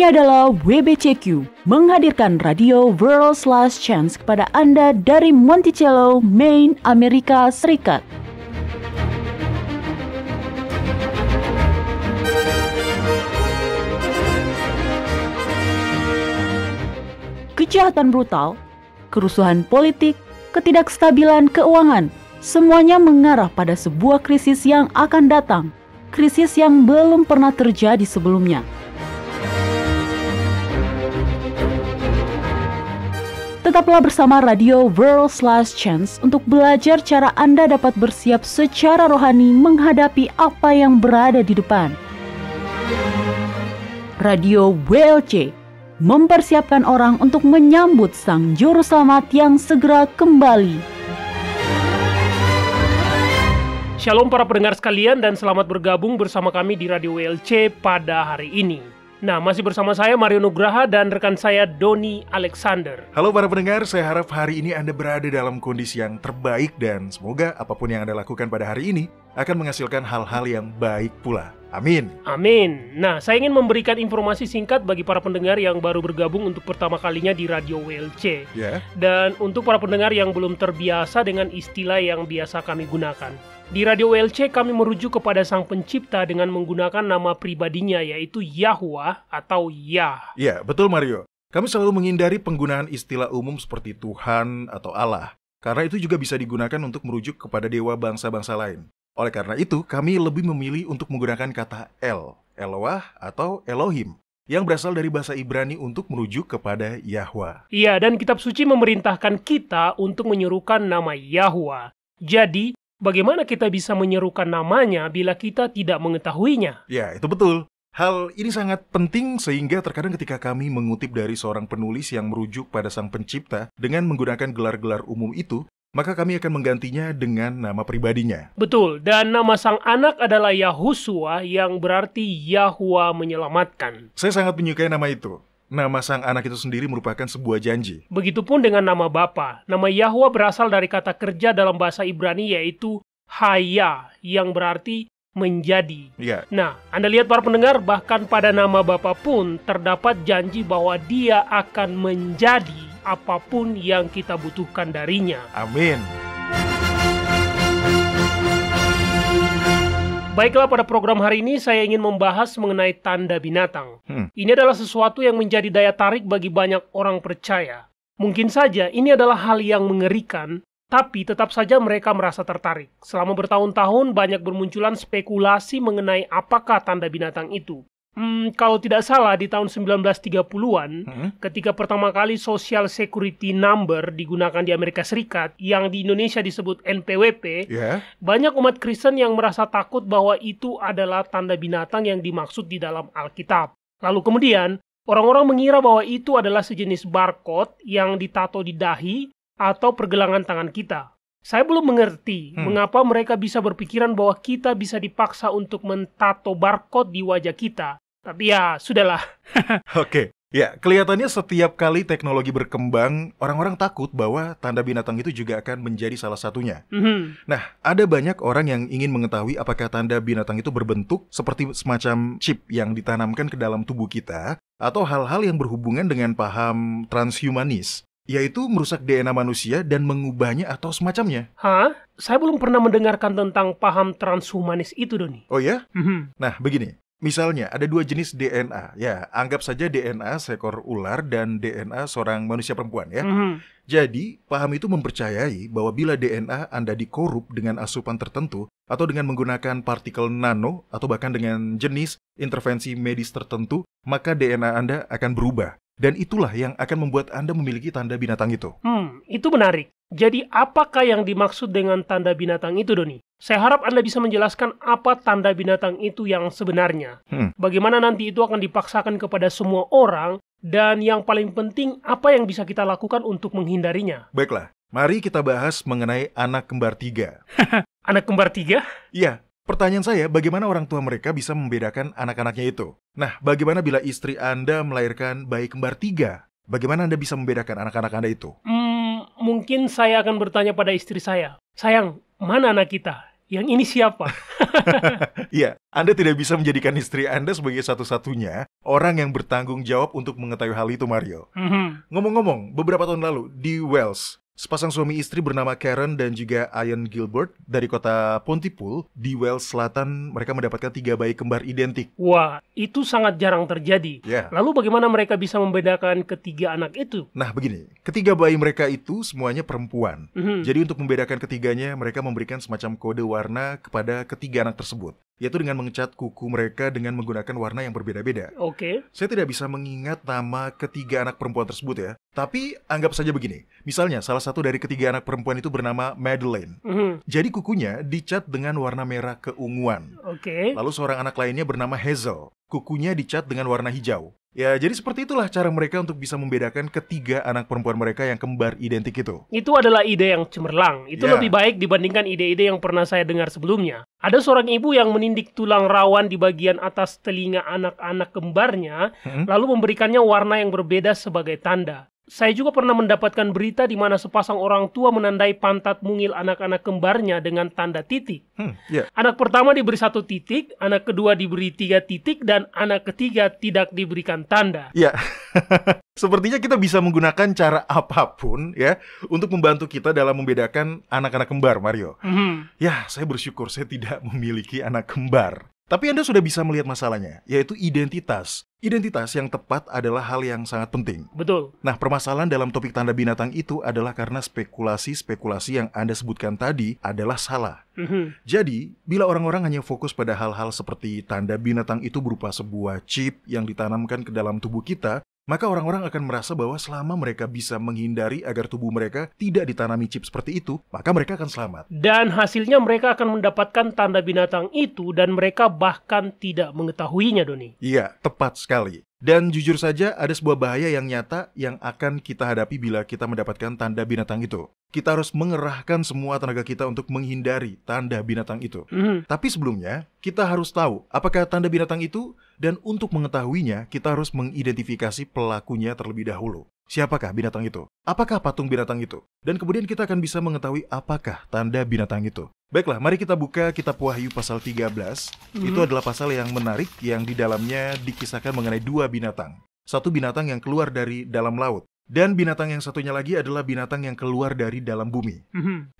Ini adalah WBCQ, menghadirkan Radio World's Last Chance kepada Anda dari Monticello, Maine, Amerika Serikat. Kejahatan brutal, kerusuhan politik, ketidakstabilan keuangan, semuanya mengarah pada sebuah krisis yang akan datang, krisis yang belum pernah terjadi sebelumnya. Tetaplah bersama Radio World's Last Chance untuk belajar cara Anda dapat bersiap secara rohani menghadapi apa yang berada di depan. Radio WLC mempersiapkan orang untuk menyambut Sang Juru Selamat yang segera kembali. Shalom para pendengar sekalian dan selamat bergabung bersama kami di Radio WLC pada hari ini. Nah, masih bersama saya Mario Nugraha dan rekan saya Doni Alexander. Halo para pendengar, saya harap hari ini Anda berada dalam kondisi yang terbaik dan semoga apapun yang Anda lakukan pada hari ini akan menghasilkan hal-hal yang baik pula. Amin. Amin. Nah, saya ingin memberikan informasi singkat bagi para pendengar yang baru bergabung untuk pertama kalinya di Radio WLC. Dan untuk para pendengar yang belum terbiasa dengan istilah yang biasa kami gunakan. Di Radio WLC kami merujuk kepada Sang Pencipta dengan menggunakan nama pribadinya yaitu Yahweh atau Yah. Ya, betul Mario. Kami selalu menghindari penggunaan istilah umum seperti Tuhan atau Allah. Karena itu juga bisa digunakan untuk merujuk kepada dewa bangsa-bangsa lain. Oleh karena itu, kami lebih memilih untuk menggunakan kata Eloah atau Elohim, yang berasal dari bahasa Ibrani untuk merujuk kepada Yahweh. Iya, dan kitab suci memerintahkan kita untuk menyerukan nama Yahweh. Jadi, bagaimana kita bisa menyerukan namanya bila kita tidak mengetahuinya? Ya, itu betul. Hal ini sangat penting sehingga terkadang ketika kami mengutip dari seorang penulis yang merujuk pada Sang Pencipta dengan menggunakan gelar-gelar umum itu, maka kami akan menggantinya dengan nama pribadinya. Betul, dan nama sang anak adalah Yahushua yang berarti Yahweh menyelamatkan. Saya sangat menyukai nama itu. Nama sang anak itu sendiri merupakan sebuah janji. Begitupun dengan nama Bapa. Nama Yahweh berasal dari kata kerja dalam bahasa Ibrani yaitu Haya, yang berarti menjadi. Ya. Nah, Anda lihat para pendengar, bahkan pada nama Bapa pun terdapat janji bahwa Dia akan menjadi apapun yang kita butuhkan darinya. Amin. Baiklah, pada program hari ini saya ingin membahas mengenai tanda binatang. Ini adalah sesuatu yang menjadi daya tarik bagi banyak orang percaya. Mungkin saja ini adalah hal yang mengerikan, tapi tetap saja mereka merasa tertarik. Selama bertahun-tahun banyak bermunculan spekulasi mengenai apakah tanda binatang itu. Kalau tidak salah di tahun 1930-an, ketika pertama kali Social Security Number digunakan di Amerika Serikat, yang di Indonesia disebut NPWP, banyak umat Kristen yang merasa takut bahwa itu adalah tanda binatang yang dimaksud di dalam Alkitab. Lalu kemudian, orang-orang mengira bahwa itu adalah sejenis barcode yang ditato di dahi atau pergelangan tangan kita. Saya belum mengerti mengapa mereka bisa berpikiran bahwa kita bisa dipaksa untuk mentato barcode di wajah kita. Tapi ya, sudahlah. Oke. Ya, kelihatannya setiap kali teknologi berkembang, orang-orang takut bahwa tanda binatang itu juga akan menjadi salah satunya. Nah, ada banyak orang yang ingin mengetahui apakah tanda binatang itu berbentuk seperti semacam chip yang ditanamkan ke dalam tubuh kita, atau hal-hal yang berhubungan dengan paham transhumanis, yaitu merusak DNA manusia dan mengubahnya atau semacamnya. Hah? Saya belum pernah mendengarkan tentang paham transhumanis itu, Doni. Oh ya? Nah, begini. Misalnya, ada dua jenis DNA. Ya, anggap saja DNA seekor ular dan DNA seorang manusia perempuan ya. Jadi, paham itu mempercayai bahwa bila DNA Anda dikorup dengan asupan tertentu atau dengan menggunakan partikel nano atau bahkan dengan jenis intervensi medis tertentu, maka DNA Anda akan berubah. Dan itulah yang akan membuat Anda memiliki tanda binatang itu. Itu menarik. Jadi apakah yang dimaksud dengan tanda binatang itu, Doni? Saya harap Anda bisa menjelaskan apa tanda binatang itu yang sebenarnya. Bagaimana nanti itu akan dipaksakan kepada semua orang, dan yang paling penting, apa yang bisa kita lakukan untuk menghindarinya? Baiklah, mari kita bahas mengenai anak kembar 3. Anak kembar 3? Iya. Pertanyaan saya, bagaimana orang tua mereka bisa membedakan anak-anaknya itu? Nah, bagaimana bila istri Anda melahirkan bayi kembar 3? Bagaimana Anda bisa membedakan anak-anak Anda itu? Mungkin saya akan bertanya pada istri saya, sayang, mana anak kita? yang ini siapa? Iya, Anda tidak bisa menjadikan istri Anda sebagai satu-satunya orang yang bertanggung jawab untuk mengetahui hal itu, Mario. Ngomong-ngomong, beberapa tahun lalu di Wales, sepasang suami istri bernama Karen dan juga Ian Gilbert dari kota Pontypool di Wales Selatan, mereka mendapatkan 3 bayi kembar identik. Wah, itu sangat jarang terjadi. Lalu bagaimana mereka bisa membedakan ketiga anak itu? Nah, begini, ketiga bayi mereka itu semuanya perempuan. Jadi untuk membedakan ketiganya, mereka memberikan semacam kode warna kepada ketiga anak tersebut, yaitu dengan mengecat kuku mereka dengan menggunakan warna yang berbeda-beda. Saya tidak bisa mengingat nama ketiga anak perempuan tersebut ya. Tapi anggap saja begini, misalnya salah satu dari ketiga anak perempuan itu bernama Madeleine. Jadi kukunya dicat dengan warna merah keunguan. Lalu seorang anak lainnya bernama Hazel. Kukunya dicat dengan warna hijau. Ya, jadi seperti itulah cara mereka untuk bisa membedakan ketiga anak perempuan mereka yang kembar identik itu. Itu adalah ide yang cemerlang. Itu lebih baik dibandingkan ide-ide yang pernah saya dengar sebelumnya. Ada seorang ibu yang menindik tulang rawan di bagian atas telinga anak-anak kembarnya, lalu memberikannya warna yang berbeda sebagai tanda. Saya juga pernah mendapatkan berita di mana sepasang orang tua menandai pantat mungil anak-anak kembarnya dengan tanda titik. Anak pertama diberi 1 titik, anak kedua diberi 3 titik, dan anak ketiga tidak diberikan tanda. Ya, sepertinya kita bisa menggunakan cara apapun ya untuk membantu kita dalam membedakan anak-anak kembar, Mario. Ya, saya bersyukur saya tidak memiliki anak kembar. Tapi Anda sudah bisa melihat masalahnya, yaitu identitas. Identitas yang tepat adalah hal yang sangat penting. Betul. Nah, permasalahan dalam topik tanda binatang itu adalah karena spekulasi-spekulasi yang Anda sebutkan tadi adalah salah. Jadi, bila orang-orang hanya fokus pada hal-hal seperti tanda binatang itu berupa sebuah chip yang ditanamkan ke dalam tubuh kita, maka orang-orang akan merasa bahwa selama mereka bisa menghindari agar tubuh mereka tidak ditanami chip seperti itu, maka mereka akan selamat. Dan hasilnya mereka akan mendapatkan tanda binatang itu dan mereka bahkan tidak mengetahuinya, Doni. Iya, tepat sekali. Dan jujur saja ada sebuah bahaya yang nyata yang akan kita hadapi bila kita mendapatkan tanda binatang itu. Kita harus mengerahkan semua tenaga kita untuk menghindari tanda binatang itu. Tapi sebelumnya, kita harus tahu apakah tanda binatang itu, dan untuk mengetahuinya, kita harus mengidentifikasi pelakunya terlebih dahulu. Siapakah binatang itu? Apakah patung binatang itu? Dan kemudian kita akan bisa mengetahui apakah tanda binatang itu. Baiklah, mari kita buka kitab Wahyu pasal 13. Itu adalah pasal yang menarik yang di dalamnya dikisahkan mengenai 2 binatang. Satu binatang yang keluar dari dalam laut. Dan binatang yang satunya lagi adalah binatang yang keluar dari dalam bumi.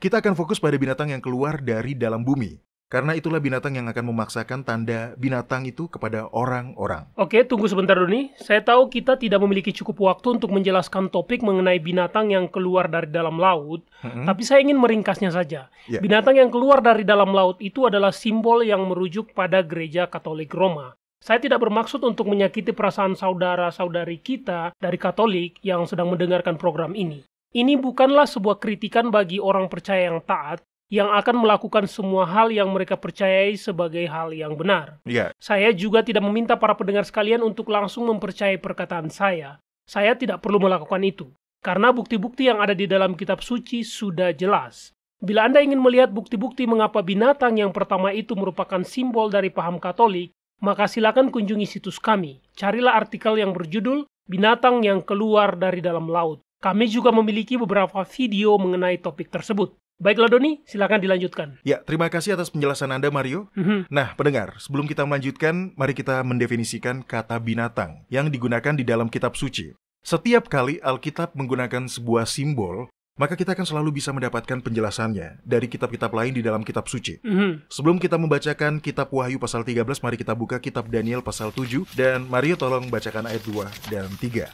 Kita akan fokus pada binatang yang keluar dari dalam bumi. Karena itulah binatang yang akan memaksakan tanda binatang itu kepada orang-orang. Oke, tunggu sebentar Doni. Saya tahu kita tidak memiliki cukup waktu untuk menjelaskan topik mengenai binatang yang keluar dari dalam laut, tapi saya ingin meringkasnya saja. Binatang yang keluar dari dalam laut itu adalah simbol yang merujuk pada gereja Katolik Roma. Saya tidak bermaksud untuk menyakiti perasaan saudara-saudari kita dari Katolik yang sedang mendengarkan program ini. Ini bukanlah sebuah kritikan bagi orang percaya yang taat, yang akan melakukan semua hal yang mereka percayai sebagai hal yang benar. Saya juga tidak meminta para pendengar sekalian untuk langsung mempercayai perkataan saya. Saya tidak perlu melakukan itu, karena bukti-bukti yang ada di dalam kitab suci sudah jelas. Bila Anda ingin melihat bukti-bukti mengapa binatang yang pertama itu merupakan simbol dari paham Katolik, maka silakan kunjungi situs kami. Carilah artikel yang berjudul Binatang yang Keluar dari Dalam Laut. Kami juga memiliki beberapa video mengenai topik tersebut. Baiklah Doni, silakan dilanjutkan. Ya, terima kasih atas penjelasan Anda, Mario. Nah, pendengar, sebelum kita melanjutkan, mari kita mendefinisikan kata binatang yang digunakan di dalam kitab suci. Setiap kali Alkitab menggunakan sebuah simbol, maka kita akan selalu bisa mendapatkan penjelasannya dari kitab-kitab lain di dalam kitab suci. Sebelum kita membacakan kitab Wahyu pasal 13, mari kita buka kitab Daniel pasal 7, dan Mario tolong bacakan ayat 2 dan 3.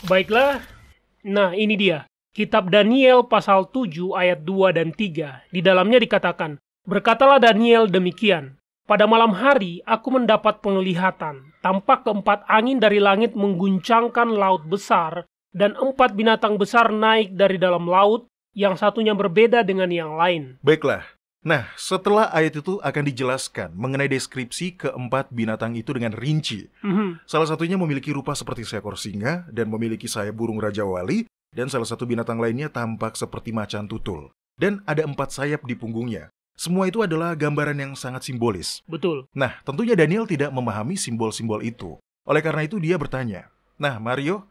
Baiklah, nah ini dia. Kitab Daniel pasal 7 ayat 2 dan 3. Di dalamnya dikatakan, "Berkatalah Daniel demikian, pada malam hari aku mendapat penglihatan, tampak 4 angin dari langit mengguncangkan laut besar, dan 4 binatang besar naik dari dalam laut, yang satunya berbeda dengan yang lain." Baiklah, nah setelah ayat itu akan dijelaskan mengenai deskripsi keempat binatang itu dengan rinci. Salah satunya memiliki rupa seperti seekor singa, dan memiliki sayap burung Raja Wali, dan salah satu binatang lainnya tampak seperti macan tutul. Dan ada 4 sayap di punggungnya. Semua itu adalah gambaran yang sangat simbolis. Betul. Nah, tentunya Daniel tidak memahami simbol-simbol itu. Oleh karena itu dia bertanya, Nah, Mario,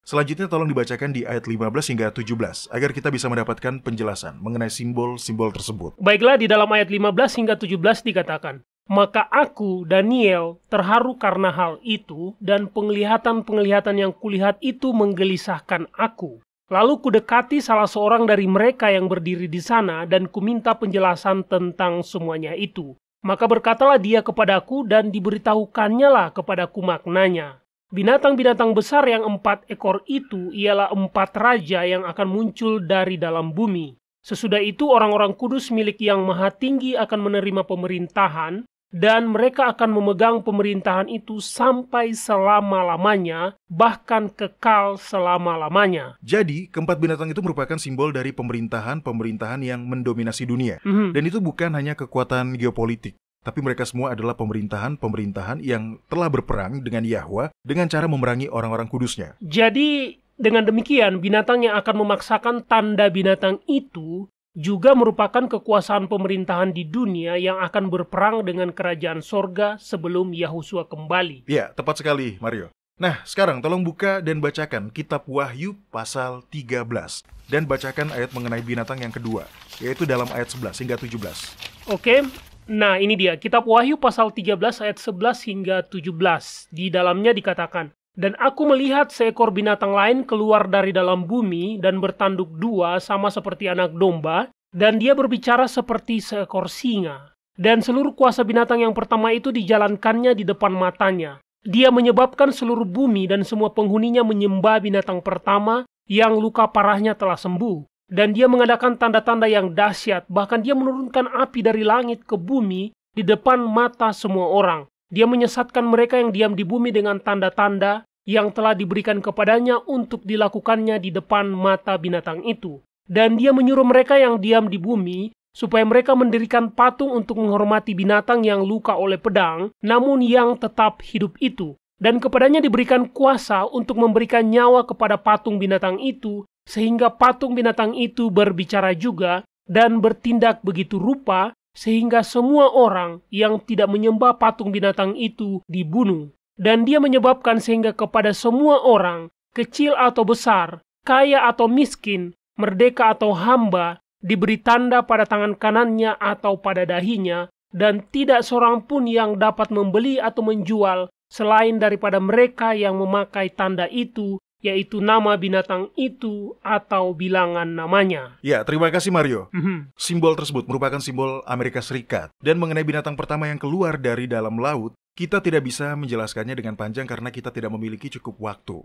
selanjutnya tolong dibacakan di ayat 15 hingga 17, agar kita bisa mendapatkan penjelasan mengenai simbol-simbol tersebut. Baiklah, di dalam ayat 15 hingga 17 dikatakan, "Maka aku, Daniel, terharu karena hal itu, dan penglihatan-penglihatan yang kulihat itu menggelisahkan aku. Lalu kudekati salah seorang dari mereka yang berdiri di sana, dan kuminta penjelasan tentang semuanya itu. Maka berkatalah dia kepadaku, dan diberitahukannya lah kepadaku maknanya. Binatang-binatang besar yang 4 ekor itu ialah 4 raja yang akan muncul dari dalam bumi. Sesudah itu orang-orang kudus milik Yang Maha Tinggi akan menerima pemerintahan, dan mereka akan memegang pemerintahan itu sampai selama-lamanya, bahkan kekal selama-lamanya." Jadi, keempat binatang itu merupakan simbol dari pemerintahan-pemerintahan yang mendominasi dunia. Dan itu bukan hanya kekuatan geopolitik, tapi mereka semua adalah pemerintahan-pemerintahan yang telah berperang dengan Yahwa dengan cara memerangi orang-orang kudusnya. Jadi, dengan demikian, binatang yang akan memaksakan tanda binatang itu juga merupakan kekuasaan pemerintahan di dunia yang akan berperang dengan kerajaan sorga sebelum Yahusua kembali. Ya, tepat sekali, Mario. Nah, sekarang tolong buka dan bacakan Kitab Wahyu pasal 13. Dan bacakan ayat mengenai binatang yang kedua, yaitu dalam ayat 11 hingga 17. Oke. Nah, ini dia, Kitab Wahyu pasal 13 ayat 11 hingga 17. Di dalamnya dikatakan, "Dan aku melihat seekor binatang lain keluar dari dalam bumi dan bertanduk 2 sama seperti anak domba, dan dia berbicara seperti seekor singa. Dan seluruh kuasa binatang yang pertama itu dijalankannya di depan matanya. Dia menyebabkan seluruh bumi dan semua penghuninya menyembah binatang pertama yang luka parahnya telah sembuh. Dan dia mengadakan tanda-tanda yang dahsyat, bahkan dia menurunkan api dari langit ke bumi di depan mata semua orang. Dia menyesatkan mereka yang diam di bumi dengan tanda-tanda yang telah diberikan kepadanya untuk dilakukannya di depan mata binatang itu. Dan dia menyuruh mereka yang diam di bumi supaya mereka mendirikan patung untuk menghormati binatang yang luka oleh pedang, namun yang tetap hidup itu. Dan kepadanya diberikan kuasa untuk memberikan nyawa kepada patung binatang itu, sehingga patung binatang itu berbicara juga dan bertindak begitu rupa, sehingga semua orang yang tidak menyembah patung binatang itu dibunuh. Dan dia menyebabkan sehingga kepada semua orang, kecil atau besar, kaya atau miskin, merdeka atau hamba, diberi tanda pada tangan kanannya atau pada dahinya, dan tidak seorang pun yang dapat membeli atau menjual selain daripada mereka yang memakai tanda itu, yaitu nama binatang itu atau bilangan namanya." Ya, terima kasih Mario. Simbol tersebut merupakan simbol Amerika Serikat. Dan mengenai binatang pertama yang keluar dari dalam laut, kita tidak bisa menjelaskannya dengan panjang karena kita tidak memiliki cukup waktu.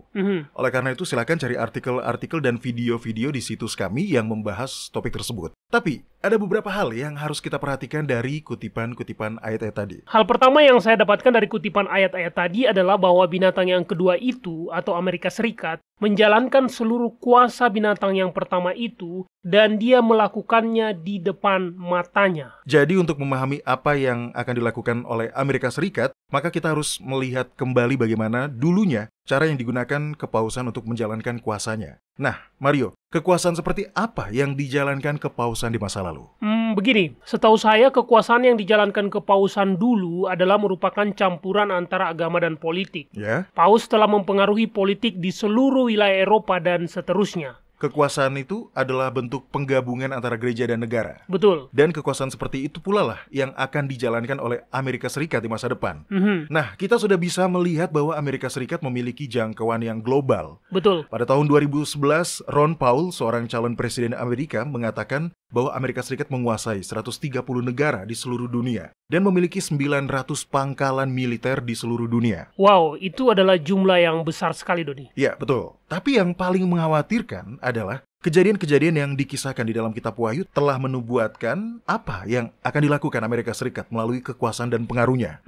Oleh karena itu, silakan cari artikel-artikel dan video-video di situs kami yang membahas topik tersebut. Tapi, ada beberapa hal yang harus kita perhatikan dari kutipan-kutipan ayat-ayat tadi. Hal pertama yang saya dapatkan dari kutipan ayat-ayat tadi adalah bahwa binatang yang kedua itu, atau Amerika Serikat, menjalankan seluruh kuasa binatang yang pertama itu, dan dia melakukannya di depan matanya. Jadi untuk memahami apa yang akan dilakukan oleh Amerika Serikat, maka kita harus melihat kembali bagaimana dulunya cara yang digunakan kepausan untuk menjalankan kuasanya. Nah, Mario, kekuasaan seperti apa yang dijalankan kepausan di masa lalu? Begini, setahu saya kekuasaan yang dijalankan kepausan dulu adalah merupakan campuran antara agama dan politik. Ya. Paus telah mempengaruhi politik di seluruh wilayah Eropa dan seterusnya. Kekuasaan itu adalah bentuk penggabungan antara gereja dan negara. Betul. Dan kekuasaan seperti itu pula lah yang akan dijalankan oleh Amerika Serikat di masa depan. Nah, kita sudah bisa melihat bahwa Amerika Serikat memiliki jangkauan yang global. Betul. Pada tahun 2011, Ron Paul, seorang calon presiden Amerika, mengatakan bahwa Amerika Serikat menguasai 130 negara di seluruh dunia dan memiliki 900 pangkalan militer di seluruh dunia. Wow, itu adalah jumlah yang besar sekali, Doni. Ya, betul. Tapi yang paling mengkhawatirkan adalah kejadian-kejadian yang dikisahkan di dalam kitab Wahyu telah menubuatkan apa yang akan dilakukan Amerika Serikat melalui kekuasaan dan pengaruhnya.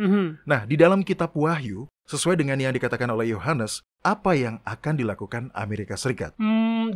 Nah, di dalam kitab Wahyu, sesuai dengan yang dikatakan oleh Yohanes, apa yang akan dilakukan Amerika Serikat?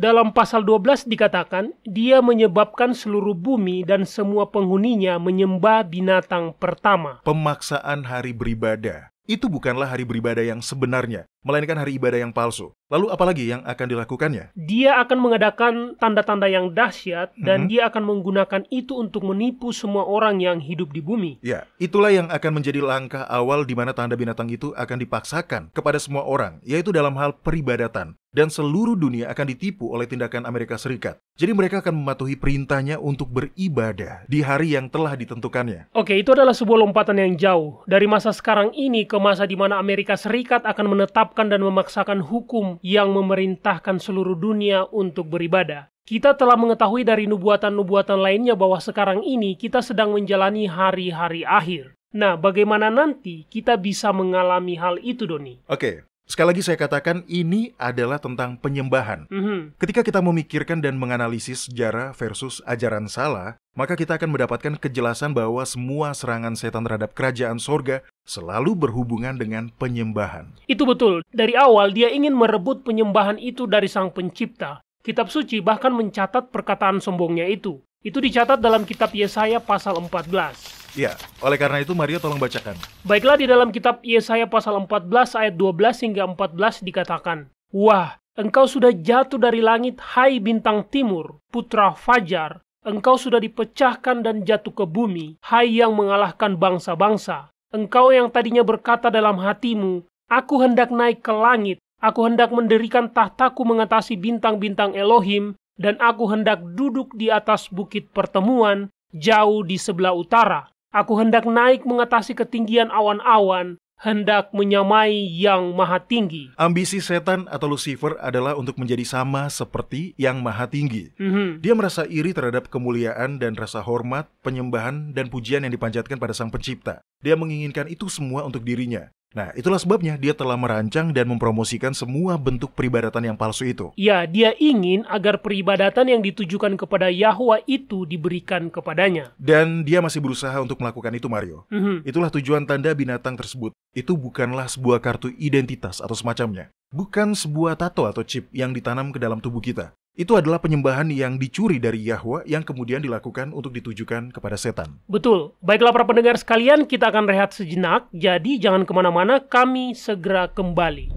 Dalam pasal 12 dikatakan, dia menyebabkan seluruh bumi dan semua penghuninya menyembah binatang pertama. Pemaksaan hari beribadah. Itu bukanlah hari beribadah yang sebenarnya. melainkan hari ibadah yang palsu. Lalu apalagi yang akan dilakukannya? Dia akan mengadakan tanda-tanda yang dahsyat dan dia akan menggunakan itu untuk menipu semua orang yang hidup di bumi. Ya, itulah yang akan menjadi langkah awal di mana tanda binatang itu akan dipaksakan kepada semua orang, yaitu dalam hal peribadatan. Dan seluruh dunia akan ditipu oleh tindakan Amerika Serikat. Jadi mereka akan mematuhi perintahnya untuk beribadah di hari yang telah ditentukannya. Oke, itu adalah sebuah lompatan yang jauh. Dari masa sekarang ini ke masa di mana Amerika Serikat akan menetapkan dan memaksakan hukum yang memerintahkan seluruh dunia untuk beribadah. Kita telah mengetahui dari nubuatan-nubuatan lainnya bahwa sekarang ini kita sedang menjalani hari-hari akhir. Nah, bagaimana nanti kita bisa mengalami hal itu, Doni? Oke. Sekali lagi saya katakan ini adalah tentang penyembahan. Ketika kita memikirkan dan menganalisis sejarah versus ajaran salah, maka kita akan mendapatkan kejelasan bahwa semua serangan setan terhadap kerajaan sorga selalu berhubungan dengan penyembahan. Itu betul. Dari awal dia ingin merebut penyembahan itu dari Sang Pencipta. Kitab suci bahkan mencatat perkataan sombongnya itu. Itu dicatat dalam kitab Yesaya pasal 14. Ya, oleh karena itu Mario tolong bacakan. Baiklah, di dalam kitab Yesaya pasal 14 ayat 12 hingga 14 dikatakan, "Wah, engkau sudah jatuh dari langit, hai bintang timur, putra fajar. Engkau sudah dipecahkan dan jatuh ke bumi, hai yang mengalahkan bangsa-bangsa. Engkau yang tadinya berkata dalam hatimu, aku hendak naik ke langit, aku hendak mendirikan tahtaku mengatasi bintang-bintang Elohim, dan aku hendak duduk di atas bukit pertemuan, jauh di sebelah utara. Aku hendak naik mengatasi ketinggian awan-awan, hendak menyamai yang maha tinggi." Ambisi setan atau Lucifer adalah untuk menjadi sama seperti yang maha tinggi. Dia merasa iri terhadap kemuliaan dan rasa hormat, penyembahan, dan pujian yang dipanjatkan pada Sang Pencipta. Dia menginginkan itu semua untuk dirinya. Nah, itulah sebabnya dia telah merancang dan mempromosikan semua bentuk peribadatan yang palsu itu. Ya, dia ingin agar peribadatan yang ditujukan kepada Yahwa itu diberikan kepadanya. Dan dia masih berusaha untuk melakukan itu, Mario. Itulah tujuan tanda binatang tersebut. Itu bukanlah sebuah kartu identitas atau semacamnya. Bukan sebuah tato atau chip yang ditanam ke dalam tubuh kita. Itu adalah penyembahan yang dicuri dari Yahwa yang kemudian dilakukan untuk ditujukan kepada setan. Betul. Baiklah para pendengar sekalian, kita akan rehat sejenak. Jadi jangan kemana-mana, kami segera kembali.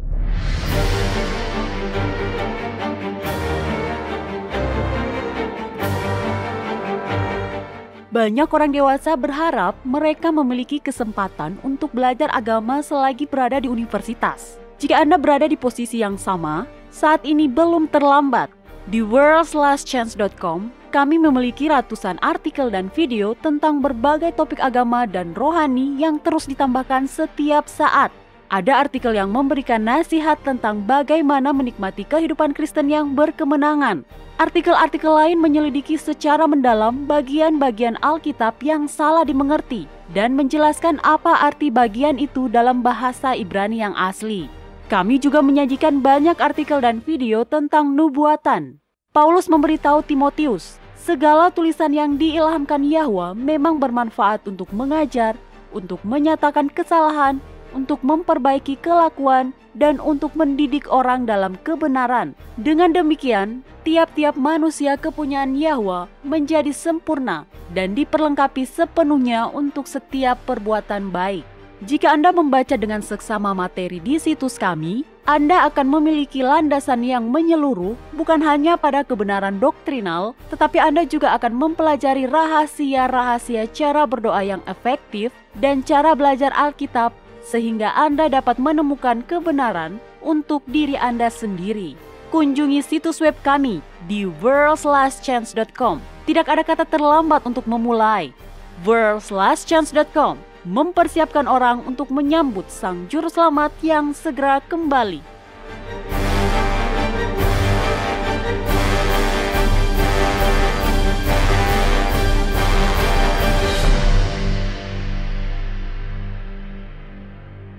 Banyak orang dewasa berharap mereka memiliki kesempatan untuk belajar agama selagi berada di universitas. Jika Anda berada di posisi yang sama, saat ini belum terlambat. Di worldslastchance.com, kami memiliki ratusan artikel dan video tentang berbagai topik agama dan rohani yang terus ditambahkan setiap saat. Ada artikel yang memberikan nasihat tentang bagaimana menikmati kehidupan Kristen yang berkemenangan. Artikel-artikel lain menyelidiki secara mendalam bagian-bagian Alkitab yang salah dimengerti dan menjelaskan apa arti bagian itu dalam bahasa Ibrani yang asli. Kami juga menyajikan banyak artikel dan video tentang nubuatan. Paulus memberitahu Timotius, segala tulisan yang diilhamkan Yahwa memang bermanfaat untuk mengajar, untuk menyatakan kesalahan, untuk memperbaiki kelakuan, dan untuk mendidik orang dalam kebenaran. Dengan demikian, tiap-tiap manusia kepunyaan Yahwa menjadi sempurna dan diperlengkapi sepenuhnya untuk setiap perbuatan baik. Jika Anda membaca dengan seksama materi di situs kami, Anda akan memiliki landasan yang menyeluruh bukan hanya pada kebenaran doktrinal, tetapi Anda juga akan mempelajari rahasia-rahasia cara berdoa yang efektif dan cara belajar Alkitab sehingga Anda dapat menemukan kebenaran untuk diri Anda sendiri. Kunjungi situs web kami di worldslastchance.com. Tidak ada kata terlambat untuk memulai. worldslastchance.com mempersiapkan orang untuk menyambut Sang Juru Selamat yang segera kembali.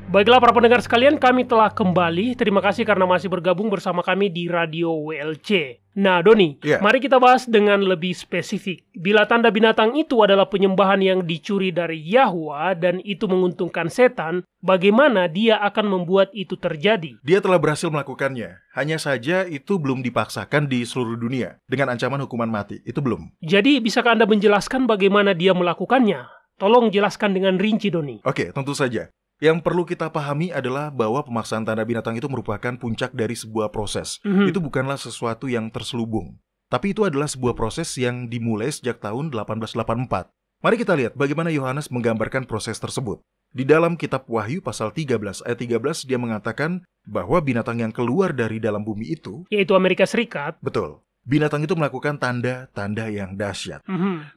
Baiklah para pendengar sekalian, kami telah kembali. Terima kasih karena masih bergabung bersama kami di Radio WLC. Nah Doni, mari kita bahas dengan lebih spesifik. Bila tanda binatang itu adalah penyembahan yang dicuri dari Yahwa dan itu menguntungkan setan, bagaimana dia akan membuat itu terjadi? Dia telah berhasil melakukannya. Hanya saja itu belum dipaksakan di seluruh dunia dengan ancaman hukuman mati. Itu belum. Jadi bisakah Anda menjelaskan bagaimana dia melakukannya? Tolong jelaskan dengan rinci, Doni. Oke, tentu saja. Yang perlu kita pahami adalah bahwa pemaksaan tanda binatang itu merupakan puncak dari sebuah proses. Itu bukanlah sesuatu yang terselubung. Tapi itu adalah sebuah proses yang dimulai sejak tahun 1884. Mari kita lihat bagaimana Yohanes menggambarkan proses tersebut. Di dalam kitab Wahyu pasal 13 ayat 13 dia mengatakan bahwa binatang yang keluar dari dalam bumi itu, yaitu Amerika Serikat. Betul. Binatang itu melakukan tanda-tanda yang dahsyat.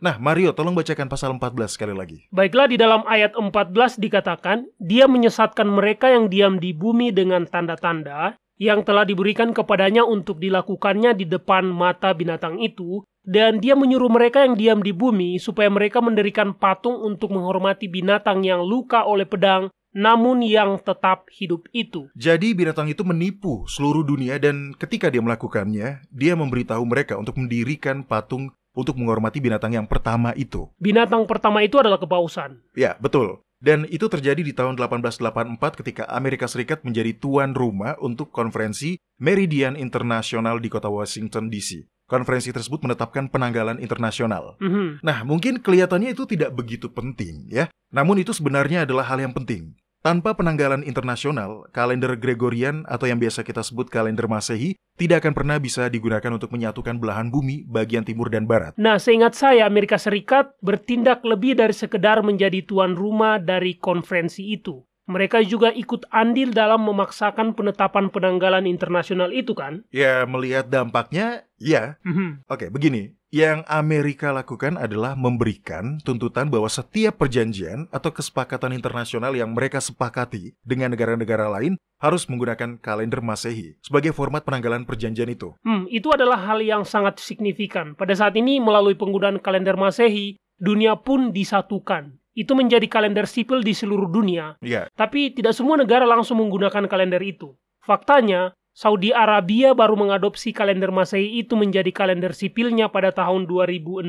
Nah, Mario, tolong bacakan pasal 14 sekali lagi. Baiklah, di dalam ayat 14 dikatakan, dia menyesatkan mereka yang diam di bumi dengan tanda-tanda yang telah diberikan kepadanya untuk dilakukannya di depan mata binatang itu, dan dia menyuruh mereka yang diam di bumi supaya mereka mendirikan patung untuk menghormati binatang yang luka oleh pedang, namun yang tetap hidup itu. Jadi binatang itu menipu seluruh dunia dan ketika dia melakukannya, dia memberitahu mereka untuk mendirikan patung untuk menghormati binatang yang pertama itu. Binatang pertama itu adalah kepausan. Ya, betul. Dan itu terjadi di tahun 1884 ketika Amerika Serikat menjadi tuan rumah untuk konferensi Meridian Internasional di kota Washington DC. Konferensi tersebut menetapkan penanggalan internasional. Nah, mungkin kelihatannya itu tidak begitu penting, ya. Namun itu sebenarnya adalah hal yang penting. Tanpa penanggalan internasional, kalender Gregorian atau yang biasa kita sebut kalender Masehi tidak akan pernah bisa digunakan untuk menyatukan belahan bumi bagian timur dan barat. Nah, seingat saya Amerika Serikat bertindak lebih dari sekedar menjadi tuan rumah dari konferensi itu. Mereka juga ikut andil dalam memaksakan penetapan penanggalan internasional itu, kan? Ya, melihat dampaknya, ya. Oke, begini. Yang Amerika lakukan adalah memberikan tuntutan bahwa setiap perjanjian atau kesepakatan internasional yang mereka sepakati dengan negara-negara lain harus menggunakan kalender Masehi sebagai format penanggalan perjanjian itu. Itu adalah hal yang sangat signifikan. Pada saat ini, melalui penggunaan kalender Masehi, dunia pun disatukan. Itu menjadi kalender sipil di seluruh dunia. Tapi tidak semua negara langsung menggunakan kalender itu. Faktanya, Saudi Arabia baru mengadopsi kalender Masehi itu menjadi kalender sipilnya pada tahun 2016.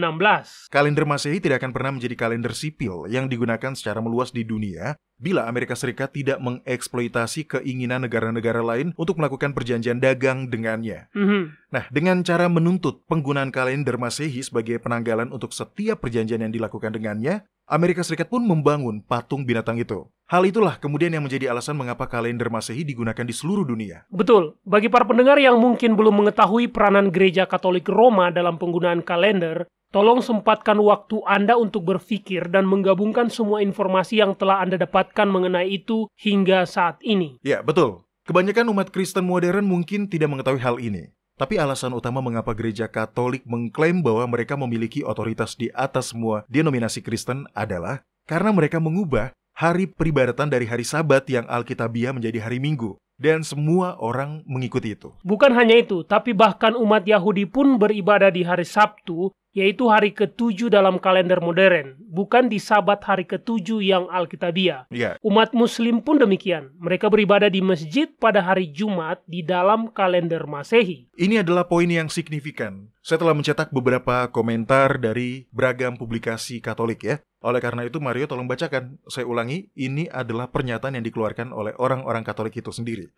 Kalender Masehi tidak akan pernah menjadi kalender sipil yang digunakan secara meluas di dunia bila Amerika Serikat tidak mengeksploitasi keinginan negara-negara lain untuk melakukan perjanjian dagang dengannya. Nah, dengan cara menuntut penggunaan kalender Masehi sebagai penanggalan untuk setiap perjanjian yang dilakukan dengannya, Amerika Serikat pun membangun patung binatang itu. Hal itulah kemudian yang menjadi alasan mengapa kalender Masehi digunakan di seluruh dunia. Betul. Bagi para pendengar yang mungkin belum mengetahui peranan Gereja Katolik Roma dalam penggunaan kalender, tolong sempatkan waktu Anda untuk berpikir dan menggabungkan semua informasi yang telah Anda dapatkan mengenai itu hingga saat ini. Ya, betul. Kebanyakan umat Kristen modern mungkin tidak mengetahui hal ini. Tapi alasan utama mengapa Gereja Katolik mengklaim bahwa mereka memiliki otoritas di atas semua denominasi Kristen adalah karena mereka mengubah hari peribadatan dari hari Sabat yang Alkitabiah menjadi hari Minggu. Dan semua orang mengikuti itu. Bukan hanya itu, tapi bahkan umat Yahudi pun beribadah di hari Sabtu, yaitu hari ke-7 dalam kalender modern, bukan di Sabat hari ke-7 yang Alkitabiah. Umat Muslim pun demikian. Mereka beribadah di masjid pada hari Jumat di dalam kalender Masehi. Ini adalah poin yang signifikan. Saya telah mencetak beberapa komentar dari beragam publikasi Katolik, ya. Oleh karena itu, Mario tolong bacakan. Saya ulangi, ini adalah pernyataan yang dikeluarkan oleh orang-orang Katolik itu sendiri.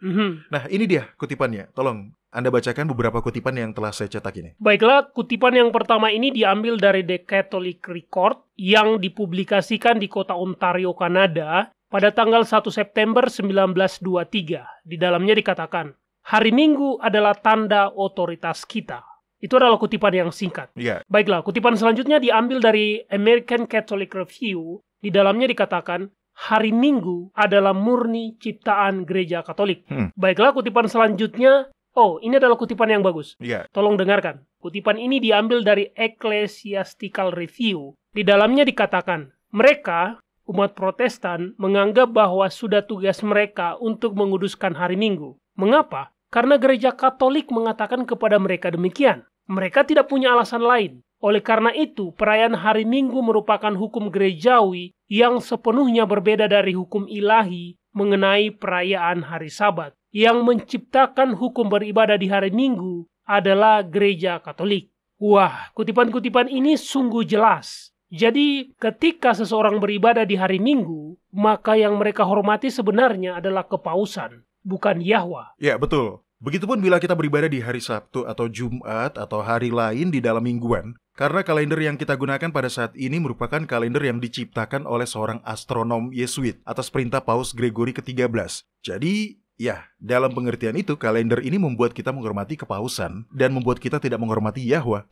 Nah, ini dia kutipannya. Tolong Anda bacakan beberapa kutipan yang telah saya cetak ini. Baiklah, kutipan yang pertama ini diambil dari The Catholic Record yang dipublikasikan di kota Ontario, Kanada pada tanggal 1 September 1923. Di dalamnya dikatakan, hari Minggu adalah tanda otoritas kita. Itu adalah kutipan yang singkat. Baiklah, kutipan selanjutnya diambil dari American Catholic Review. Di dalamnya dikatakan, hari Minggu adalah murni ciptaan Gereja Katolik. Baiklah, kutipan selanjutnya, ini adalah kutipan yang bagus. Tolong dengarkan. Kutipan ini diambil dari Ecclesiastical Review. Di dalamnya dikatakan, mereka, umat Protestan, menganggap bahwa sudah tugas mereka untuk menguduskan hari Minggu. Mengapa? Karena Gereja Katolik mengatakan kepada mereka demikian. Mereka tidak punya alasan lain. Oleh karena itu, perayaan hari Minggu merupakan hukum gerejawi yang sepenuhnya berbeda dari hukum ilahi mengenai perayaan hari Sabat. Yang menciptakan hukum beribadah di hari Minggu adalah Gereja Katolik. Wah, kutipan-kutipan ini sungguh jelas. Jadi, ketika seseorang beribadah di hari Minggu, maka yang mereka hormati sebenarnya adalah kepausan, bukan Yahwa. Ya, betul. Begitupun bila kita beribadah di hari Sabtu atau Jumat atau hari lain di dalam mingguan, Karena kalender yang kita gunakan pada saat ini merupakan kalender yang diciptakan oleh seorang astronom Yesuit atas perintah Paus Gregory ke-13. Jadi, ya, dalam pengertian itu, kalender ini membuat kita menghormati kepausan dan membuat kita tidak menghormati Yahwa.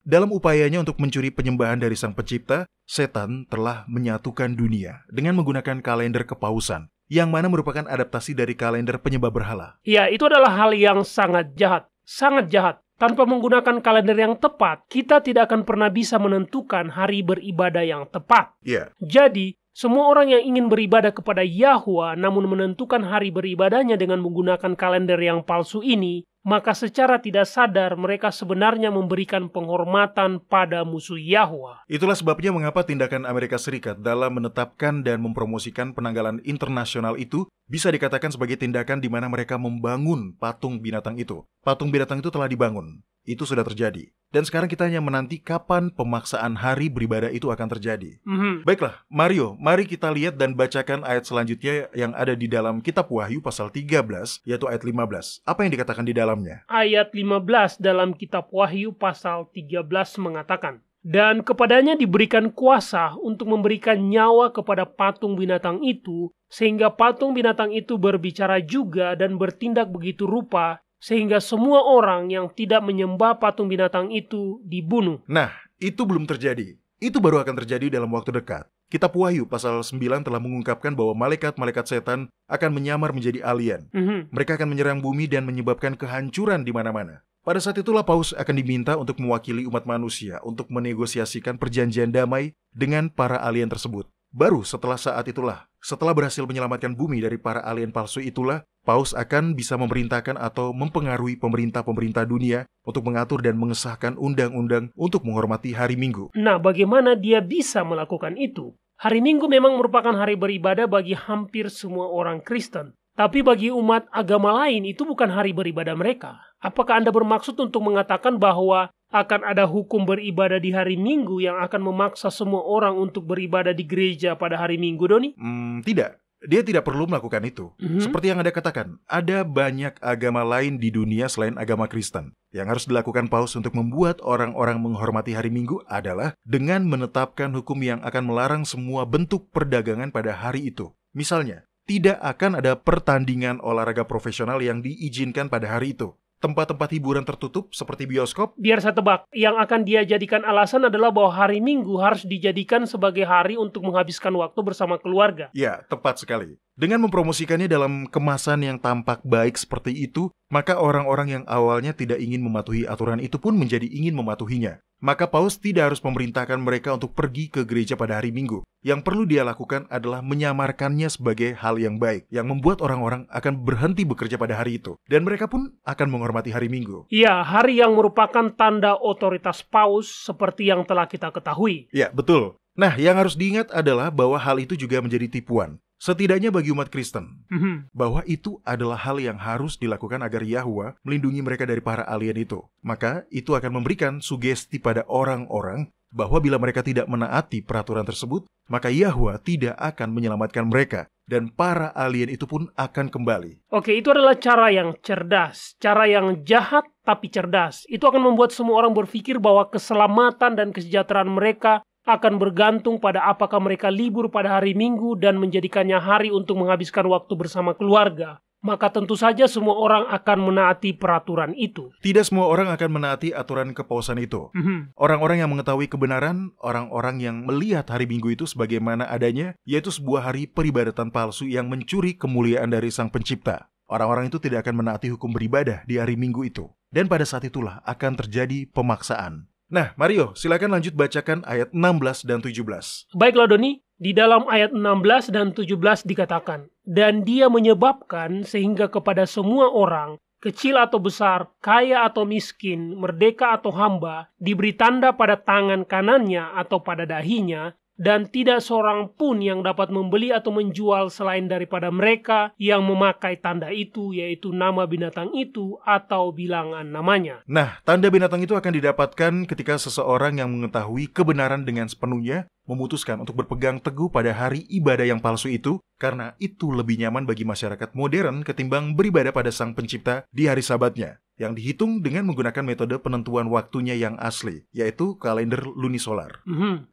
Dalam upayanya untuk mencuri penyembahan dari Sang Pencipta, setan telah menyatukan dunia dengan menggunakan kalender kepausan, yang mana merupakan adaptasi dari kalender penyembah berhala. Ya, itu adalah hal yang sangat jahat. Sangat jahat. Tanpa menggunakan kalender yang tepat, kita tidak akan pernah bisa menentukan hari beribadah yang tepat. Jadi, semua orang yang ingin beribadah kepada Yahwa namun menentukan hari beribadahnya dengan menggunakan kalender yang palsu ini, maka secara tidak sadar mereka sebenarnya memberikan penghormatan pada musuh Yahwa. Itulah sebabnya mengapa tindakan Amerika Serikat dalam menetapkan dan mempromosikan penanggalan internasional itu bisa dikatakan sebagai tindakan di mana mereka membangun patung binatang itu. Patung binatang itu telah dibangun. Itu sudah terjadi. Dan sekarang kita hanya menanti kapan pemaksaan hari beribadah itu akan terjadi. Baiklah, Mario, mari kita lihat dan bacakan ayat selanjutnya yang ada di dalam kitab Wahyu pasal 13, yaitu ayat 15. Apa yang dikatakan di dalamnya? Ayat 15 dalam kitab Wahyu pasal 13 mengatakan, "Dan kepadanya diberikan kuasa untuk memberikan nyawa kepada patung binatang itu, sehingga patung binatang itu berbicara juga dan bertindak begitu rupa, sehingga semua orang yang tidak menyembah patung binatang itu dibunuh." Nah, itu belum terjadi. Itu baru akan terjadi dalam waktu dekat. Kitab Wahyu pasal 9 telah mengungkapkan bahwa malaikat-malaikat setan akan menyamar menjadi alien. Mereka akan menyerang bumi dan menyebabkan kehancuran di mana-mana. Pada saat itulah Paus akan diminta untuk mewakili umat manusia untuk menegosiasikan perjanjian damai dengan para alien tersebut. Baru setelah saat itulah, setelah berhasil menyelamatkan bumi dari para alien palsu itulah, Paus akan bisa memerintahkan atau mempengaruhi pemerintah-pemerintah dunia untuk mengatur dan mengesahkan undang-undang untuk menghormati hari Minggu. Nah, bagaimana dia bisa melakukan itu? Hari Minggu memang merupakan hari beribadah bagi hampir semua orang Kristen. Tapi bagi umat agama lain itu bukan hari beribadah mereka. Apakah Anda bermaksud untuk mengatakan bahwa akan ada hukum beribadah di hari Minggu yang akan memaksa semua orang untuk beribadah di gereja pada hari Minggu, Doni? Tidak. Dia tidak perlu melakukan itu. Seperti yang Anda katakan, ada banyak agama lain di dunia selain agama Kristen. Yang harus dilakukan Paus untuk membuat orang-orang menghormati hari Minggu adalah dengan menetapkan hukum yang akan melarang semua bentuk perdagangan pada hari itu. Misalnya, tidak akan ada pertandingan olahraga profesional yang diizinkan pada hari itu. Tempat-tempat hiburan tertutup seperti bioskop. Biar saya tebak, yang akan dia jadikan alasan adalah bahwa hari Minggu harus dijadikan sebagai hari untuk menghabiskan waktu bersama keluarga. Ya, tepat sekali. Dengan mempromosikannya dalam kemasan yang tampak baik seperti itu, maka orang-orang yang awalnya tidak ingin mematuhi aturan itu pun menjadi ingin mematuhinya. Maka Paus tidak harus memerintahkan mereka untuk pergi ke gereja pada hari Minggu. Yang perlu dia lakukan adalah menyamarkannya sebagai hal yang baik, yang membuat orang-orang akan berhenti bekerja pada hari itu. Dan mereka pun akan menghormati hari Minggu. Ya, hari yang merupakan tanda otoritas Paus seperti yang telah kita ketahui. Ya, betul. Nah, yang harus diingat adalah bahwa hal itu juga menjadi tipuan. Setidaknya bagi umat Kristen, bahwa itu adalah hal yang harus dilakukan agar Yahwa melindungi mereka dari para alien itu. Maka itu akan memberikan sugesti pada orang-orang bahwa bila mereka tidak menaati peraturan tersebut, maka Yahwa tidak akan menyelamatkan mereka. Dan para alien itu pun akan kembali. Oke, itu adalah cara yang cerdas. Cara yang jahat tapi cerdas. Itu akan membuat semua orang berpikir bahwa keselamatan dan kesejahteraan mereka akan bergantung pada apakah mereka libur pada hari Minggu dan menjadikannya hari untuk menghabiskan waktu bersama keluarga. Maka tentu saja semua orang akan menaati peraturan itu. Tidak semua orang akan menaati aturan kepausan itu. Orang-orang yang mengetahui kebenaran, orang-orang yang melihat hari Minggu itu sebagaimana adanya, yaitu sebuah hari peribadatan palsu yang mencuri kemuliaan dari Sang Pencipta. Orang-orang itu tidak akan menaati hukum beribadah di hari Minggu itu. Dan pada saat itulah akan terjadi pemaksaan. Nah, Mario, silakan lanjut bacakan ayat 16 dan 17. Baiklah, Doni. Di dalam ayat 16 dan 17 dikatakan, "Dan dia menyebabkan sehingga kepada semua orang, kecil atau besar, kaya atau miskin, merdeka atau hamba, diberi tanda pada tangan kanannya atau pada dahinya, dan tidak seorang pun yang dapat membeli atau menjual selain daripada mereka yang memakai tanda itu, yaitu nama binatang itu atau bilangan namanya." Nah, tanda binatang itu akan didapatkan ketika seseorang yang mengetahui kebenaran dengan sepenuhnya, memutuskan untuk berpegang teguh pada hari ibadah yang palsu itu karena itu lebih nyaman bagi masyarakat modern ketimbang beribadah pada Sang Pencipta di hari Sabatnya, yang dihitung dengan menggunakan metode penentuan waktunya yang asli, yaitu kalender lunisolar.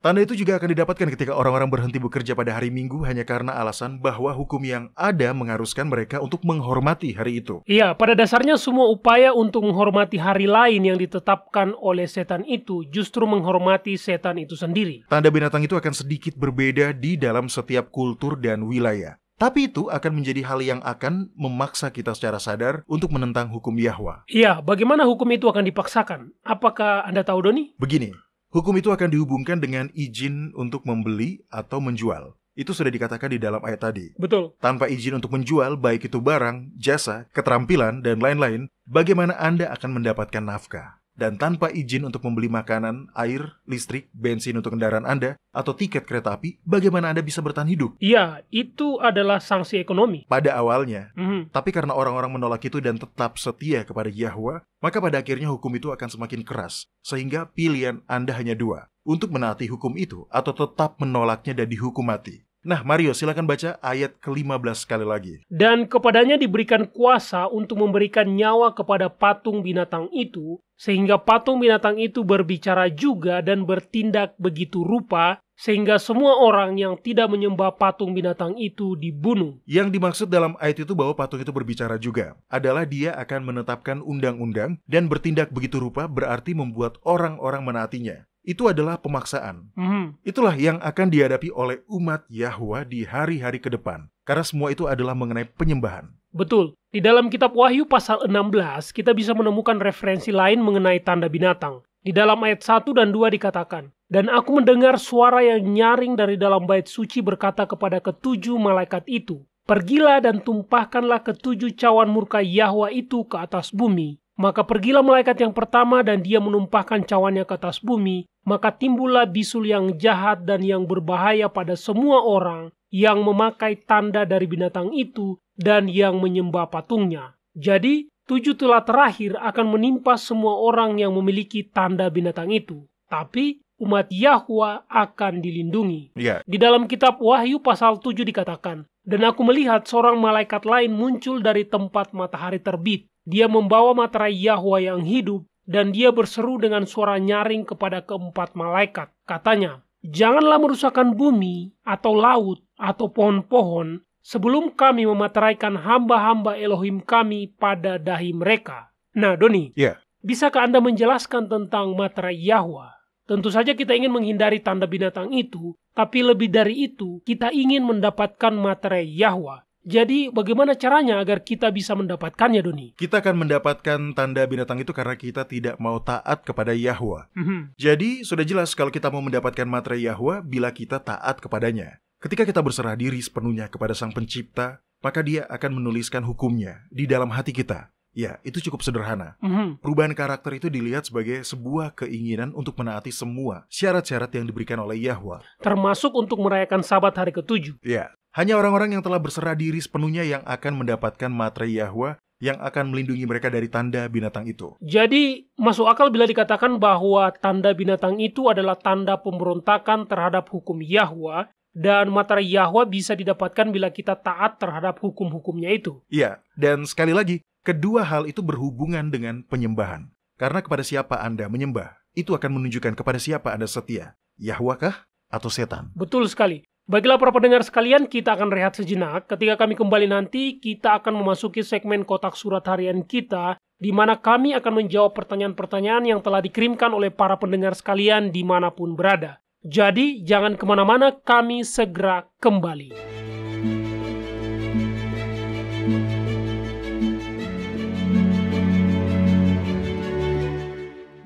Tanda itu juga akan didapatkan ketika orang-orang berhenti bekerja pada hari Minggu hanya karena alasan bahwa hukum yang ada mengharuskan mereka untuk menghormati hari itu. Iya, pada dasarnya semua upaya untuk menghormati hari lain yang ditetapkan oleh setan itu justru menghormati setan itu sendiri. Tanda binatang itu akan sedikit berbeda di dalam setiap kultur dan wilayah. Tapi itu akan menjadi hal yang akan memaksa kita secara sadar untuk menentang hukum Yahwa. Iya, bagaimana hukum itu akan dipaksakan? Apakah Anda tahu, Doni? Begini, hukum itu akan dihubungkan dengan izin untuk membeli atau menjual. Itu sudah dikatakan di dalam ayat tadi. Betul. Tanpa izin untuk menjual, baik itu barang, jasa, keterampilan, dan lain-lain, bagaimana Anda akan mendapatkan nafkah? Dan tanpa izin untuk membeli makanan, air, listrik, bensin untuk kendaraan Anda, atau tiket kereta api, bagaimana Anda bisa bertahan hidup? Iya, itu adalah sanksi ekonomi. Pada awalnya, tapi karena orang-orang menolak itu dan tetap setia kepada Yahwa, maka pada akhirnya hukum itu akan semakin keras, sehingga pilihan Anda hanya dua, untuk menaati hukum itu, atau tetap menolaknya dan dihukum mati. Nah, Mario, silakan baca ayat ke-15 sekali lagi. Dan kepadanya diberikan kuasa untuk memberikan nyawa kepada patung binatang itu, sehingga patung binatang itu berbicara juga dan bertindak begitu rupa, sehingga semua orang yang tidak menyembah patung binatang itu dibunuh. Yang dimaksud dalam ayat itu bahwa patung itu berbicara juga adalah dia akan menetapkan undang-undang dan bertindak begitu rupa berarti membuat orang-orang menaatinya. Itu adalah pemaksaan. Itulah yang akan dihadapi oleh umat Yahwa di hari-hari ke depan. Karena semua itu adalah mengenai penyembahan. Betul. Di dalam kitab Wahyu pasal 16, kita bisa menemukan referensi lain mengenai tanda binatang. Di dalam ayat 1 dan 2 dikatakan, "Dan aku mendengar suara yang nyaring dari dalam bait suci berkata kepada ketujuh malaikat itu, Pergilah dan tumpahkanlah ketujuh cawan murka Yahwa itu ke atas bumi. Maka pergilah malaikat yang pertama dan dia menumpahkan cawannya ke atas bumi. Maka timbullah bisul yang jahat dan yang berbahaya pada semua orang yang memakai tanda dari binatang itu dan yang menyembah patungnya. Jadi, 7 telah terakhir akan menimpa semua orang yang memiliki tanda binatang itu. Tapi, umat Yahwa akan dilindungi." Di dalam kitab Wahyu pasal 7 dikatakan, "Dan aku melihat seorang malaikat lain muncul dari tempat matahari terbit. Dia membawa materai Yahwa yang hidup, dan dia berseru dengan suara nyaring kepada keempat malaikat. Katanya, janganlah merusakkan bumi, atau laut, atau pohon-pohon, sebelum kami memateraikan hamba-hamba Elohim kami pada dahi mereka." Nah, Doni, bisakah Anda menjelaskan tentang materai Yahwa? Tentu saja kita ingin menghindari tanda binatang itu, tapi lebih dari itu, kita ingin mendapatkan materai Yahwa. Jadi, bagaimana caranya agar kita bisa mendapatkannya, Doni? Kita akan mendapatkan tanda binatang itu karena kita tidak mau taat kepada Yahwa. Jadi, sudah jelas kalau kita mau mendapatkan materai Yahwa bila kita taat kepadanya. Ketika kita berserah diri sepenuhnya kepada Sang Pencipta, maka Dia akan menuliskan hukumnya di dalam hati kita. Ya, itu cukup sederhana. Perubahan karakter itu dilihat sebagai sebuah keinginan untuk menaati semua syarat-syarat yang diberikan oleh Yahwa. Termasuk untuk merayakan Sabat hari ke-7. Ya, hanya orang-orang yang telah berserah diri sepenuhnya yang akan mendapatkan materai Yahwa yang akan melindungi mereka dari tanda binatang itu. Jadi, masuk akal bila dikatakan bahwa tanda binatang itu adalah tanda pemberontakan terhadap hukum Yahwa, dan materai Yahwa bisa didapatkan bila kita taat terhadap hukum-hukumnya itu. Iya, dan sekali lagi, kedua hal itu berhubungan dengan penyembahan. Karena kepada siapa Anda menyembah, itu akan menunjukkan kepada siapa Anda setia. Yahwa kah atau setan? Betul sekali. Baiklah para pendengar sekalian, kita akan rehat sejenak. Ketika kami kembali nanti, kita akan memasuki segmen kotak surat harian kita, di mana kami akan menjawab pertanyaan-pertanyaan yang telah dikirimkan oleh para pendengar sekalian dimanapun berada. Jadi, jangan kemana-mana, kami segera kembali.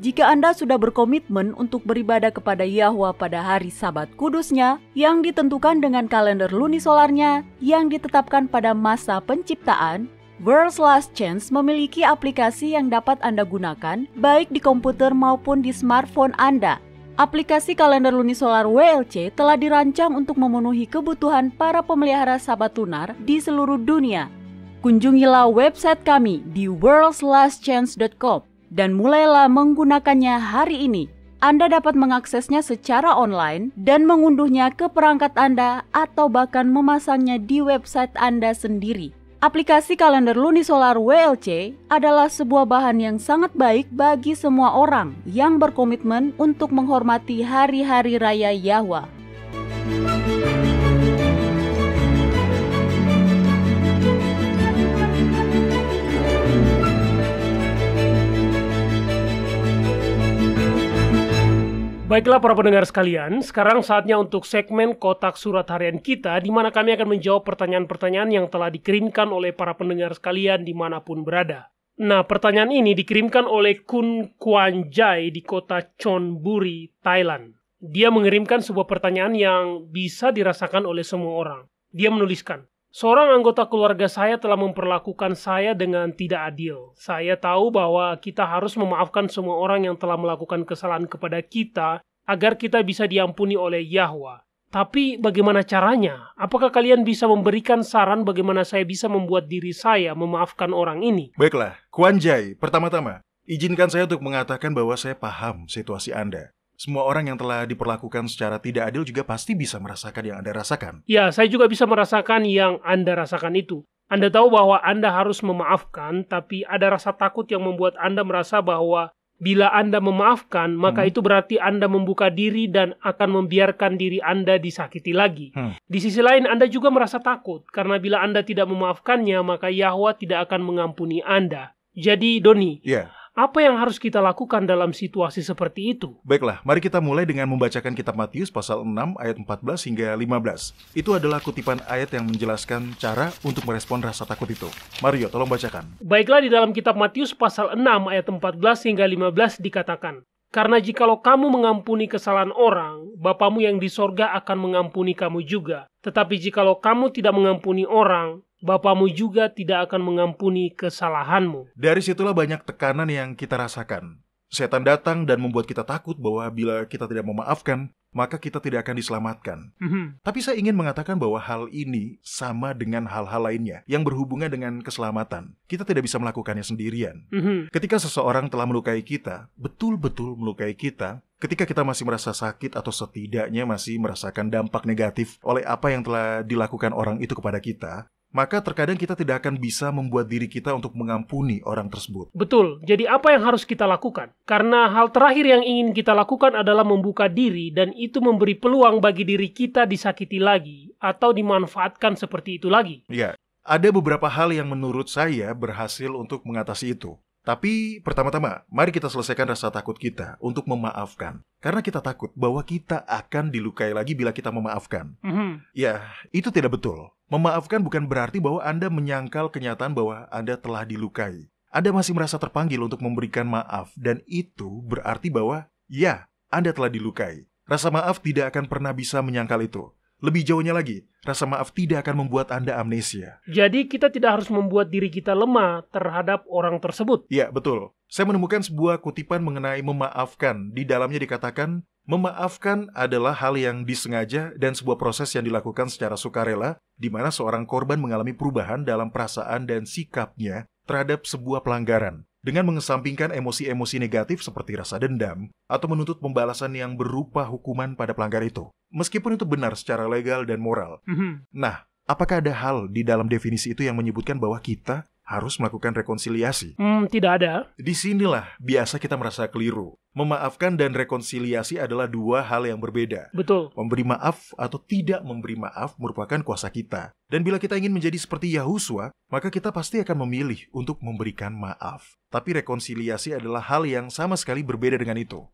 Jika Anda sudah berkomitmen untuk beribadah kepada Yahwa pada hari Sabat kudusnya yang ditentukan dengan kalender lunisolarnya yang ditetapkan pada masa penciptaan, World's Last Chance memiliki aplikasi yang dapat Anda gunakan baik di komputer maupun di smartphone Anda. Aplikasi kalender lunisolar WLC telah dirancang untuk memenuhi kebutuhan para pemelihara Sabat lunar di seluruh dunia. Kunjungilah website kami di worldslastchance.com. dan mulailah menggunakannya hari ini. Anda dapat mengaksesnya secara online dan mengunduhnya ke perangkat Anda atau bahkan memasangnya di website Anda sendiri. Aplikasi kalender Lunisolar WLC adalah sebuah bahan yang sangat baik bagi semua orang yang berkomitmen untuk menghormati hari-hari raya Yahwa. Baiklah para pendengar sekalian, sekarang saatnya untuk segmen Kotak Surat Harian kita, di mana kami akan menjawab pertanyaan-pertanyaan yang telah dikirimkan oleh para pendengar sekalian dimanapun berada. Nah, pertanyaan ini dikirimkan oleh Kun Kwan Jai di kota Chonburi, Thailand. Dia mengirimkan sebuah pertanyaan yang bisa dirasakan oleh semua orang. Dia menuliskan, seorang anggota keluarga saya telah memperlakukan saya dengan tidak adil. Saya tahu bahwa kita harus memaafkan semua orang yang telah melakukan kesalahan kepada kita agar kita bisa diampuni oleh Yahwa. Tapi bagaimana caranya? Apakah kalian bisa memberikan saran bagaimana saya bisa membuat diri saya memaafkan orang ini? Baiklah, Kwan Jai, pertama-tama, izinkan saya untuk mengatakan bahwa saya paham situasi Anda. Semua orang yang telah diperlakukan secara tidak adil juga pasti bisa merasakan yang Anda rasakan. Ya, saya juga bisa merasakan yang Anda rasakan itu. Anda tahu bahwa Anda harus memaafkan, tapi ada rasa takut yang membuat Anda merasa bahwa bila Anda memaafkan, maka itu berarti Anda membuka diri dan akan membiarkan diri Anda disakiti lagi. Di sisi lain, Anda juga merasa takut, karena bila Anda tidak memaafkannya, maka Yahwa tidak akan mengampuni Anda. Jadi, Doni, apa yang harus kita lakukan dalam situasi seperti itu? Baiklah, mari kita mulai dengan membacakan kitab Matius pasal 6 ayat 14 hingga 15. Itu adalah kutipan ayat yang menjelaskan cara untuk merespon rasa takut itu. Mario, tolong bacakan. Baiklah, di dalam kitab Matius pasal 6 ayat 14 hingga 15 dikatakan, karena jikalau kamu mengampuni kesalahan orang, Bapamu yang di sorga akan mengampuni kamu juga. Tetapi jikalau kamu tidak mengampuni orang, Bapamu juga tidak akan mengampuni kesalahanmu. Dari situlah banyak tekanan yang kita rasakan. Setan datang dan membuat kita takut bahwa bila kita tidak memaafkan, maka kita tidak akan diselamatkan. Tapi saya ingin mengatakan bahwa hal ini sama dengan hal-hal lainnya yang berhubungan dengan keselamatan. Kita tidak bisa melakukannya sendirian. Ketika seseorang telah melukai kita, betul-betul melukai kita, ketika kita masih merasa sakit atau setidaknya masih merasakan dampak negatif oleh apa yang telah dilakukan orang itu kepada kita, maka terkadang kita tidak akan bisa membuat diri kita untuk mengampuni orang tersebut. Betul, jadi apa yang harus kita lakukan? Karena hal terakhir yang ingin kita lakukan adalah membuka diri, dan itu memberi peluang bagi diri kita disakiti lagi, atau dimanfaatkan seperti itu lagi. Ya, ada beberapa hal yang menurut saya berhasil untuk mengatasi itu. Tapi pertama-tama, mari kita selesaikan rasa takut kita untuk memaafkan. Karena kita takut bahwa kita akan dilukai lagi bila kita memaafkan. Ya, itu tidak betul. Memaafkan bukan berarti bahwa Anda menyangkal kenyataan bahwa Anda telah dilukai. Anda masih merasa terpanggil untuk memberikan maaf, dan itu berarti bahwa, ya, Anda telah dilukai. Rasa maaf tidak akan pernah bisa menyangkal itu. Lebih jauhnya lagi, rasa maaf tidak akan membuat Anda amnesia. Jadi kita tidak harus membuat diri kita lemah terhadap orang tersebut. Ya, betul. Saya menemukan sebuah kutipan mengenai memaafkan. Di dalamnya dikatakan, memaafkan adalah hal yang disengaja dan sebuah proses yang dilakukan secara sukarela, di mana seorang korban mengalami perubahan dalam perasaan dan sikapnya terhadap sebuah pelanggaran, dengan mengesampingkan emosi-emosi negatif seperti rasa dendam atau menuntut pembalasan yang berupa hukuman pada pelanggar itu. Meskipun itu benar secara legal dan moral. Nah, apakah ada hal di dalam definisi itu yang menyebutkan bahwa kita harus melakukan rekonsiliasi? Tidak ada. Disinilah biasa kita merasa keliru. Memaafkan dan rekonsiliasi adalah dua hal yang berbeda. Betul. Memberi maaf atau tidak memberi maaf merupakan kuasa kita. Dan bila kita ingin menjadi seperti Yahusua, maka kita pasti akan memilih untuk memberikan maaf. Tapi rekonsiliasi adalah hal yang sama sekali berbeda dengan itu.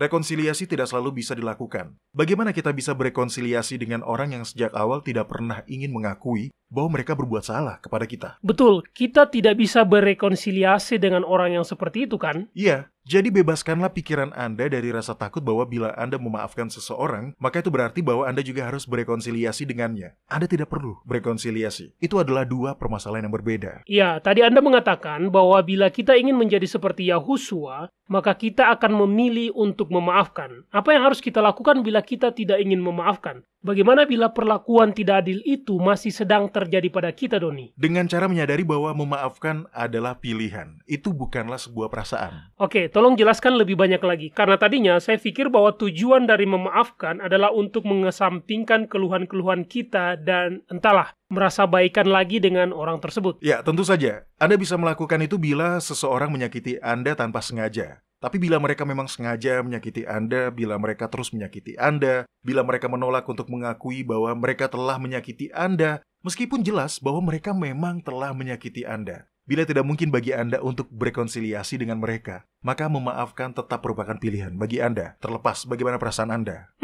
Rekonsiliasi tidak selalu bisa dilakukan. Bagaimana kita bisa berekonsiliasi dengan orang yang sejak awal tidak pernah ingin mengakui bahwa mereka berbuat salah kepada kita? Betul, kita tidak bisa berekonsiliasi dengan orang yang seperti itu kan? Iya. Jadi bebaskanlah pikiran Anda dari rasa takut bahwa bila Anda memaafkan seseorang, maka itu berarti bahwa Anda juga harus berekonsiliasi dengannya. Anda tidak perlu berekonsiliasi. Itu adalah dua permasalahan yang berbeda. Ya, tadi Anda mengatakan bahwa bila kita ingin menjadi seperti Yahusua, maka kita akan memilih untuk memaafkan. Apa yang harus kita lakukan bila kita tidak ingin memaafkan? Bagaimana bila perlakuan tidak adil itu masih sedang terjadi pada kita, Doni? Dengan cara menyadari bahwa memaafkan adalah pilihan. Itu bukanlah sebuah perasaan. Oke, tolong jelaskan lebih banyak lagi. Karena tadinya saya pikir bahwa tujuan dari memaafkan adalah untuk mengesampingkan keluhan-keluhan kita dan entahlah, merasa baikan lagi dengan orang tersebut. Ya, tentu saja. Anda bisa melakukan itu bila seseorang menyakiti Anda tanpa sengaja. Tapi bila mereka memang sengaja menyakiti Anda, bila mereka terus menyakiti Anda, bila mereka menolak untuk mengakui bahwa mereka telah menyakiti Anda, meskipun jelas bahwa mereka memang telah menyakiti Anda. Bila tidak mungkin bagi Anda untuk berrekonsiliasi dengan mereka, maka memaafkan tetap merupakan pilihan bagi Anda, terlepas bagaimana perasaan Anda.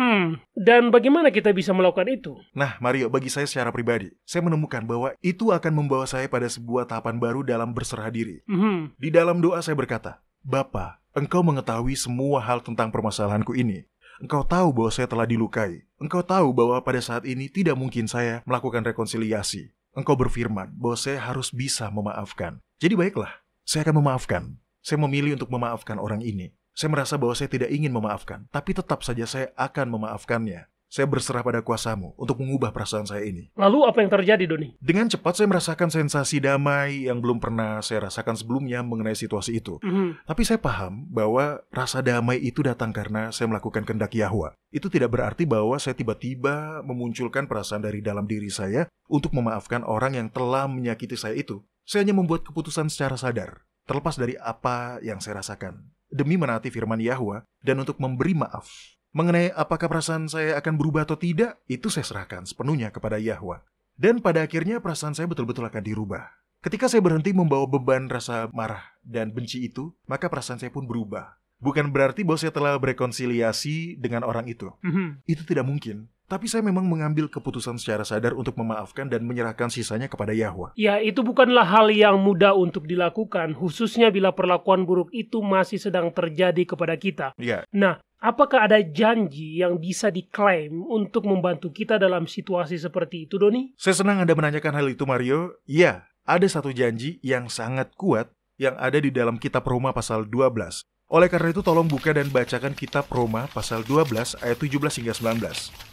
Dan bagaimana kita bisa melakukan itu? Nah, Mario, bagi saya secara pribadi, saya menemukan bahwa itu akan membawa saya pada sebuah tahapan baru dalam berserah diri. Di dalam doa saya berkata, Bapa, Engkau mengetahui semua hal tentang permasalahanku ini. Engkau tahu bahwa saya telah dilukai. Engkau tahu bahwa pada saat ini tidak mungkin saya melakukan rekonsiliasi. Engkau berfirman bahwa saya harus bisa memaafkan. Jadi baiklah, saya akan memaafkan. Saya memilih untuk memaafkan orang ini. Saya merasa bahwa saya tidak ingin memaafkan, tapi tetap saja saya akan memaafkannya. Saya berserah pada kuasamu untuk mengubah perasaan saya ini. Lalu apa yang terjadi, Doni? Dengan cepat saya merasakan sensasi damai yang belum pernah saya rasakan sebelumnya mengenai situasi itu. Tapi saya paham bahwa rasa damai itu datang karena saya melakukan kehendak Yahwa. Itu tidak berarti bahwa saya tiba-tiba memunculkan perasaan dari dalam diri saya untuk memaafkan orang yang telah menyakiti saya itu. Saya hanya membuat keputusan secara sadar, terlepas dari apa yang saya rasakan, demi menaati firman Yahwa dan untuk memberi maaf. Mengenai apakah perasaan saya akan berubah atau tidak, itu saya serahkan sepenuhnya kepada Yahwa. Dan pada akhirnya perasaan saya betul-betul akan dirubah. Ketika saya berhenti membawa beban rasa marah dan benci itu, maka perasaan saya pun berubah. Bukan berarti bahwa saya telah berrekonsiliasi dengan orang itu. Itu tidak mungkin. Tapi saya memang mengambil keputusan secara sadar untuk memaafkan dan menyerahkan sisanya kepada Yahwa. Ya, itu bukanlah hal yang mudah untuk dilakukan, khususnya bila perlakuan buruk itu masih sedang terjadi kepada kita. Ya. Nah, apakah ada janji yang bisa diklaim untuk membantu kita dalam situasi seperti itu, Doni? Saya senang Anda menanyakan hal itu, Mario. Ya, ada satu janji yang sangat kuat yang ada di dalam kitab Roma pasal 12. Oleh karena itu, tolong buka dan bacakan kitab Roma pasal 12 ayat 17 hingga 19.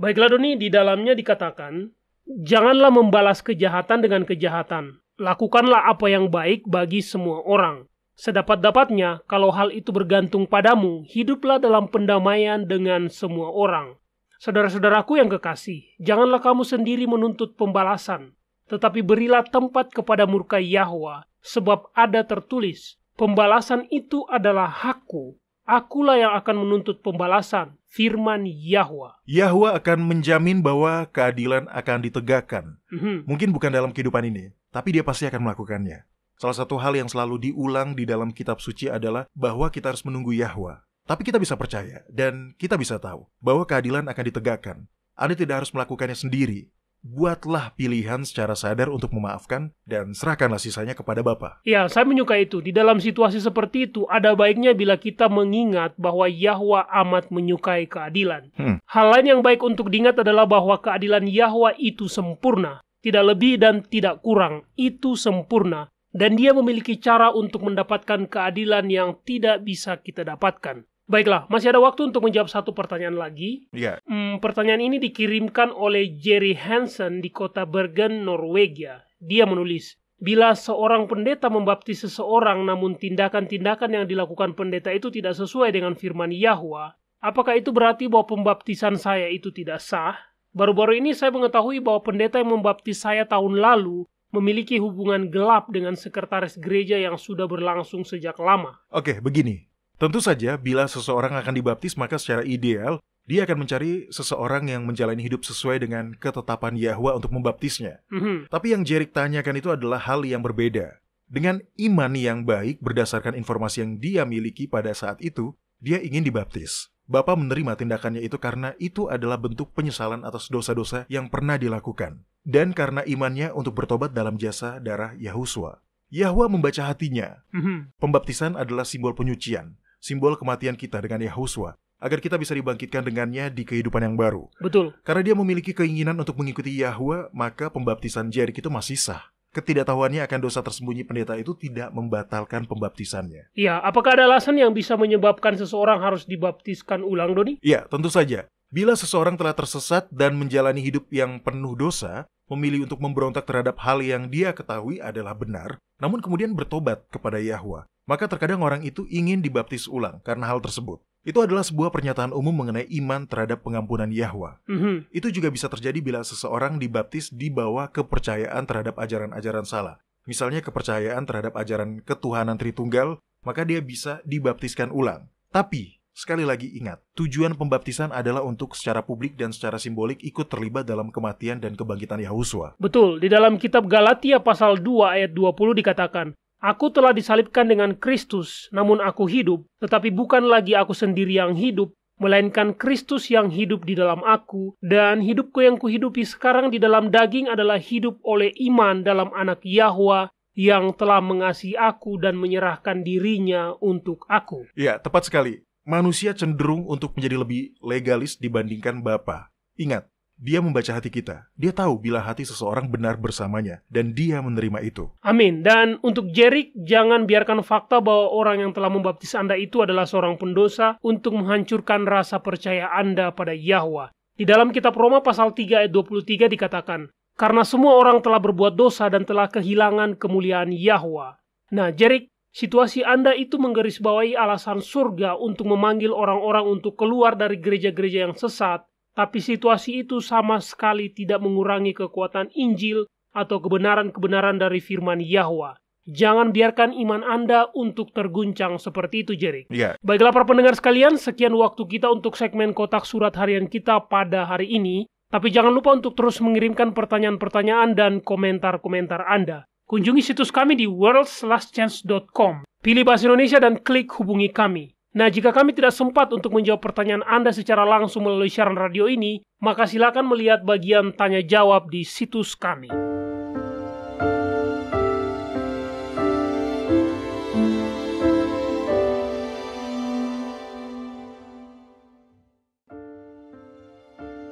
Baiklah, Doni, di dalamnya dikatakan, janganlah membalas kejahatan dengan kejahatan. Lakukanlah apa yang baik bagi semua orang. Sedapat-dapatnya, kalau hal itu bergantung padamu, hiduplah dalam pendamaian dengan semua orang. Saudara-saudaraku yang kekasih, janganlah kamu sendiri menuntut pembalasan, tetapi berilah tempat kepada murka Yahwa, sebab ada tertulis, pembalasan itu adalah hakku. Akulah yang akan menuntut pembalasan, firman Yahwa. Yahwa akan menjamin bahwa keadilan akan ditegakkan. Mungkin bukan dalam kehidupan ini, tapi dia pasti akan melakukannya. Salah satu hal yang selalu diulang di dalam kitab suci adalah bahwa kita harus menunggu Yahwa. Tapi kita bisa percaya dan kita bisa tahu bahwa keadilan akan ditegakkan. Anda tidak harus melakukannya sendiri. Buatlah pilihan secara sadar untuk memaafkan dan serahkanlah sisanya kepada Bapa. Ya, saya menyukai itu. Di dalam situasi seperti itu, ada baiknya bila kita mengingat bahwa Yahwa amat menyukai keadilan. Hal lain yang baik untuk diingat adalah bahwa keadilan Yahwa itu sempurna. Tidak lebih dan tidak kurang. Itu sempurna. Dan dia memiliki cara untuk mendapatkan keadilan yang tidak bisa kita dapatkan. Baiklah, masih ada waktu untuk menjawab satu pertanyaan lagi. Ya. Pertanyaan ini dikirimkan oleh Jerry Hansen di kota Bergen, Norwegia. Dia menulis, bila seorang pendeta membaptis seseorang namun tindakan-tindakan yang dilakukan pendeta itu tidak sesuai dengan firman Yahwa, apakah itu berarti bahwa pembaptisan saya itu tidak sah? Baru-baru ini saya mengetahui bahwa pendeta yang membaptis saya tahun lalu memiliki hubungan gelap dengan sekretaris gereja yang sudah berlangsung sejak lama. Oke, begini. Tentu saja, bila seseorang akan dibaptis, maka secara ideal, dia akan mencari seseorang yang menjalani hidup sesuai dengan ketetapan Yahwa untuk membaptisnya. Tapi yang Jerick tanyakan itu adalah hal yang berbeda. Dengan iman yang baik berdasarkan informasi yang dia miliki pada saat itu, dia ingin dibaptis. Bapa menerima tindakannya itu karena itu adalah bentuk penyesalan atas dosa-dosa yang pernah dilakukan. Dan karena imannya untuk bertobat dalam jasa darah Yahuswa. Yahwa membaca hatinya. Pembaptisan adalah simbol penyucian. Simbol kematian kita dengan Yahuswa, agar kita bisa dibangkitkan dengannya di kehidupan yang baru. Betul. Karena dia memiliki keinginan untuk mengikuti Yahwa, maka pembaptisan Jerick itu masih sah. Ketidaktahuannya akan dosa tersembunyi pendeta itu tidak membatalkan pembaptisannya. Ya, apakah ada alasan yang bisa menyebabkan seseorang harus dibaptiskan ulang, Doni? Ya, tentu saja. Bila seseorang telah tersesat dan menjalani hidup yang penuh dosa, memilih untuk memberontak terhadap hal yang dia ketahui adalah benar, namun kemudian bertobat kepada Yahwa, maka terkadang orang itu ingin dibaptis ulang karena hal tersebut. Itu adalah sebuah pernyataan umum mengenai iman terhadap pengampunan Yahwa. Itu juga bisa terjadi bila seseorang dibaptis di bawah kepercayaan terhadap ajaran-ajaran salah. Misalnya kepercayaan terhadap ajaran ketuhanan Tritunggal, maka dia bisa dibaptiskan ulang. Tapi, sekali lagi ingat, tujuan pembaptisan adalah untuk secara publik dan secara simbolik ikut terlibat dalam kematian dan kebangkitan Yahuswa. Betul, di dalam kitab Galatia pasal 2 ayat 20 dikatakan, Aku telah disalibkan dengan Kristus, namun aku hidup, tetapi bukan lagi aku sendiri yang hidup, melainkan Kristus yang hidup di dalam aku, dan hidupku yang kuhidupi sekarang di dalam daging adalah hidup oleh iman dalam anak Yahwa yang telah mengasihi aku dan menyerahkan dirinya untuk aku. Ya, tepat sekali. Manusia cenderung untuk menjadi lebih legalis dibandingkan Bapa. Ingat, dia membaca hati kita. Dia tahu bila hati seseorang benar bersamanya, dan dia menerima itu. Amin. Dan untuk Jerik, jangan biarkan fakta bahwa orang yang telah membaptis Anda itu adalah seorang pendosa untuk menghancurkan rasa percaya Anda pada Yahwa. Di dalam kitab Roma pasal 3 ayat 23 dikatakan, karena semua orang telah berbuat dosa dan telah kehilangan kemuliaan Yahwa. Nah, Jerik, situasi Anda itu menggarisbawahi alasan surga untuk memanggil orang-orang untuk keluar dari gereja-gereja yang sesat, tapi situasi itu sama sekali tidak mengurangi kekuatan Injil atau kebenaran-kebenaran dari firman Yahwa. Jangan biarkan iman Anda untuk terguncang seperti itu, Jerik. Ya. Baiklah para pendengar sekalian, sekian waktu kita untuk segmen Kotak Surat Harian kita pada hari ini. Tapi jangan lupa untuk terus mengirimkan pertanyaan-pertanyaan dan komentar-komentar Anda. Kunjungi situs kami di worldslastchance.com. Pilih bahasa Indonesia dan klik hubungi kami. Nah, jika kami tidak sempat untuk menjawab pertanyaan Anda secara langsung melalui siaran radio ini, maka silakan melihat bagian tanya jawab di situs kami.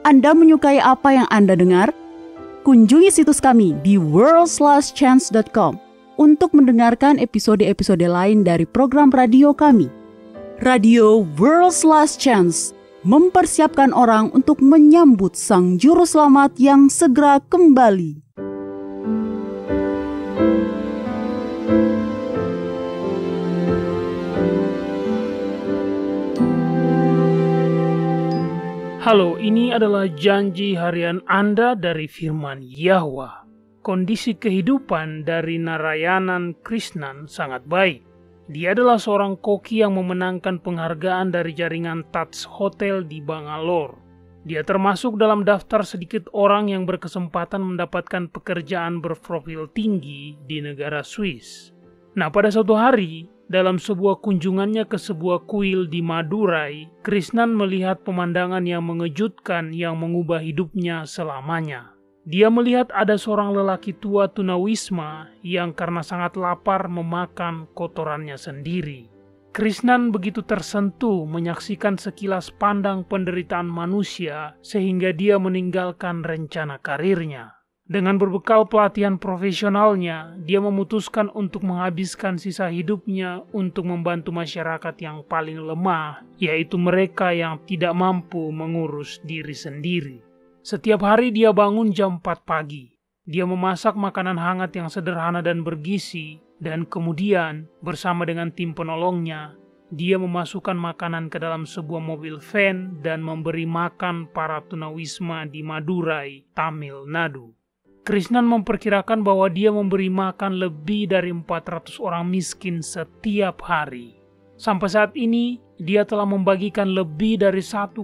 Anda menyukai apa yang Anda dengar? Kunjungi situs kami di worldslastchance.com untuk mendengarkan episode-episode lain dari program radio kami. Radio World's Last Chance mempersiapkan orang untuk menyambut Sang Juru Selamat yang segera kembali. Halo, ini adalah janji harian Anda dari firman Yahwa. Kondisi kehidupan dari Narayanan Krishnan sangat baik. Dia adalah seorang koki yang memenangkan penghargaan dari jaringan Taj Hotel di Bangalore. Dia termasuk dalam daftar sedikit orang yang berkesempatan mendapatkan pekerjaan berprofil tinggi di negara Swiss. Nah, pada suatu hari, dalam sebuah kunjungannya ke sebuah kuil di Madurai, Krishnan melihat pemandangan yang mengejutkan yang mengubah hidupnya selamanya. Dia melihat ada seorang lelaki tua tunawisma yang karena sangat lapar memakan kotorannya sendiri. Krishnan begitu tersentuh menyaksikan sekilas pandang penderitaan manusia sehingga dia meninggalkan rencana karirnya. Dengan berbekal pelatihan profesionalnya, dia memutuskan untuk menghabiskan sisa hidupnya untuk membantu masyarakat yang paling lemah, yaitu mereka yang tidak mampu mengurus diri sendiri. Setiap hari dia bangun jam 4 pagi. Dia memasak makanan hangat yang sederhana dan bergizi, dan kemudian bersama dengan tim penolongnya, dia memasukkan makanan ke dalam sebuah mobil van dan memberi makan para tunawisma di Madurai, Tamil Nadu. Krishnan memperkirakan bahwa dia memberi makan lebih dari 400 orang miskin setiap hari. Sampai saat ini, dia telah membagikan lebih dari 1,2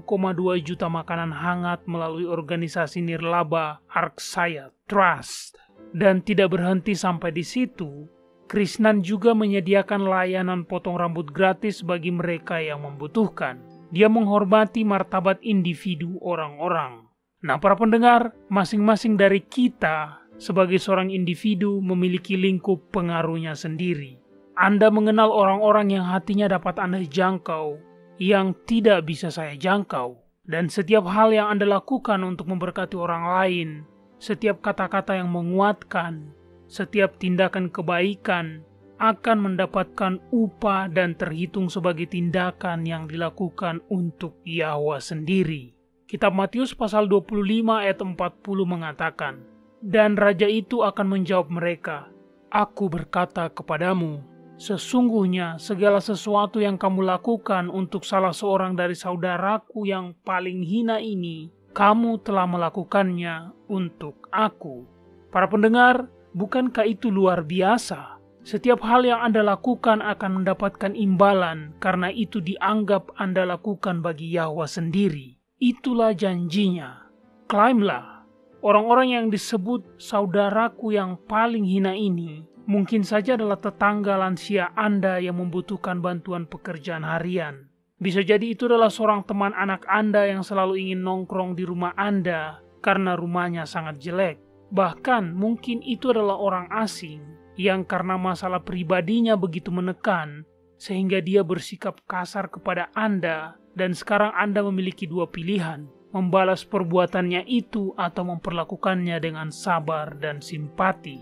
juta makanan hangat melalui organisasi nirlaba Arksaya Trust. Dan tidak berhenti sampai di situ, Krishnan juga menyediakan layanan potong rambut gratis bagi mereka yang membutuhkan. Dia menghormati martabat individu orang-orang. Nah, para pendengar, masing-masing dari kita sebagai seorang individu memiliki lingkup pengaruhnya sendiri. Anda mengenal orang-orang yang hatinya dapat Anda jangkau, yang tidak bisa saya jangkau. Dan setiap hal yang Anda lakukan untuk memberkati orang lain, setiap kata-kata yang menguatkan, setiap tindakan kebaikan, akan mendapatkan upah dan terhitung sebagai tindakan yang dilakukan untuk Yahwa sendiri. Kitab Matius pasal 25 ayat 40 mengatakan, "Dan raja itu akan menjawab mereka, 'Aku berkata kepadamu, sesungguhnya segala sesuatu yang kamu lakukan untuk salah seorang dari saudaraku yang paling hina ini, kamu telah melakukannya untuk aku.'" Para pendengar, bukankah itu luar biasa? Setiap hal yang Anda lakukan akan mendapatkan imbalan karena itu dianggap Anda lakukan bagi Yahwa sendiri. Itulah janjinya. Klaimlah. Orang-orang yang disebut saudaraku yang paling hina ini mungkin saja adalah tetangga lansia Anda yang membutuhkan bantuan pekerjaan harian. Bisa jadi itu adalah seorang teman anak Anda yang selalu ingin nongkrong di rumah Anda karena rumahnya sangat jelek. Bahkan mungkin itu adalah orang asing yang karena masalah pribadinya begitu menekan sehingga dia bersikap kasar kepada Anda, dan sekarang Anda memiliki dua pilihan, membalas perbuatannya itu atau memperlakukannya dengan sabar dan simpati.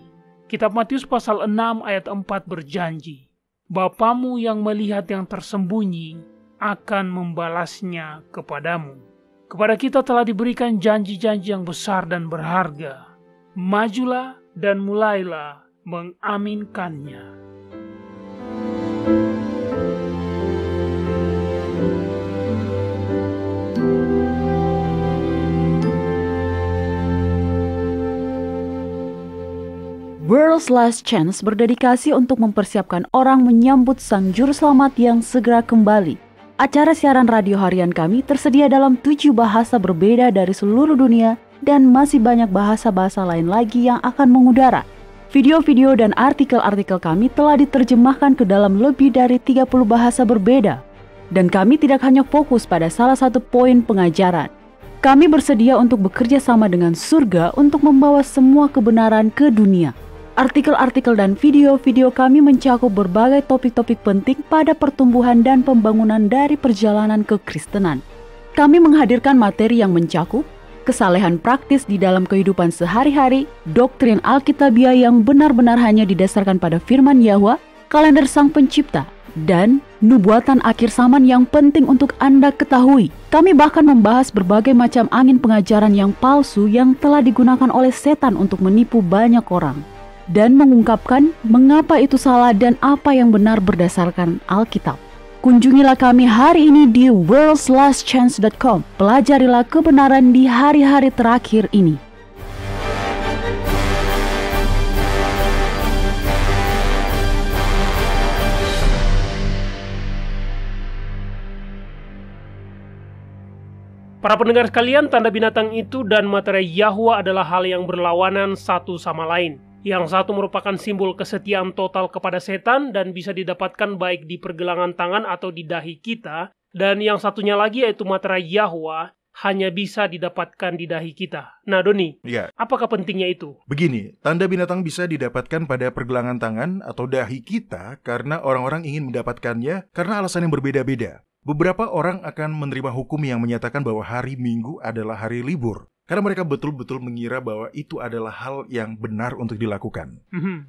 Kitab Matius pasal 6 ayat 4 berjanji, "Bapamu yang melihat yang tersembunyi akan membalasnya kepadamu." Kepada kita telah diberikan janji-janji yang besar dan berharga. Majulah dan mulailah mengaminkannya. World's Last Chance berdedikasi untuk mempersiapkan orang menyambut Sang Juru Selamat yang segera kembali. Acara siaran radio harian kami tersedia dalam 7 bahasa berbeda dari seluruh dunia dan masih banyak bahasa-bahasa lain lagi yang akan mengudara. Video-video dan artikel-artikel kami telah diterjemahkan ke dalam lebih dari 30 bahasa berbeda. Dan kami tidak hanya fokus pada salah satu poin pengajaran. Kami bersedia untuk bekerja sama dengan surga untuk membawa semua kebenaran ke dunia. Artikel-artikel dan video-video kami mencakup berbagai topik-topik penting pada pertumbuhan dan pembangunan dari perjalanan kekristenan. Kami menghadirkan materi yang mencakup kesalehan praktis di dalam kehidupan sehari-hari, doktrin Alkitabiah yang benar-benar hanya didasarkan pada firman Yahwa, kalender Sang Pencipta, dan nubuatan akhir zaman yang penting untuk Anda ketahui. Kami bahkan membahas berbagai macam angin pengajaran yang palsu yang telah digunakan oleh setan untuk menipu banyak orang, dan mengungkapkan mengapa itu salah dan apa yang benar berdasarkan Alkitab. Kunjungilah kami hari ini di worldslastchance.com. Pelajarilah kebenaran di hari-hari terakhir ini. Para pendengar sekalian, tanda binatang itu dan materai Yahwa adalah hal yang berlawanan satu sama lain. Yang satu merupakan simbol kesetiaan total kepada setan dan bisa didapatkan baik di pergelangan tangan atau di dahi kita. Dan yang satunya lagi yaitu materai Yahwa hanya bisa didapatkan di dahi kita. Nah Doni, apakah pentingnya itu? Begini, tanda binatang bisa didapatkan pada pergelangan tangan atau dahi kita karena orang-orang ingin mendapatkannya karena alasan yang berbeda-beda. Beberapa orang akan menerima hukum yang menyatakan bahwa hari Minggu adalah hari libur. Karena mereka betul-betul mengira bahwa itu adalah hal yang benar untuk dilakukan.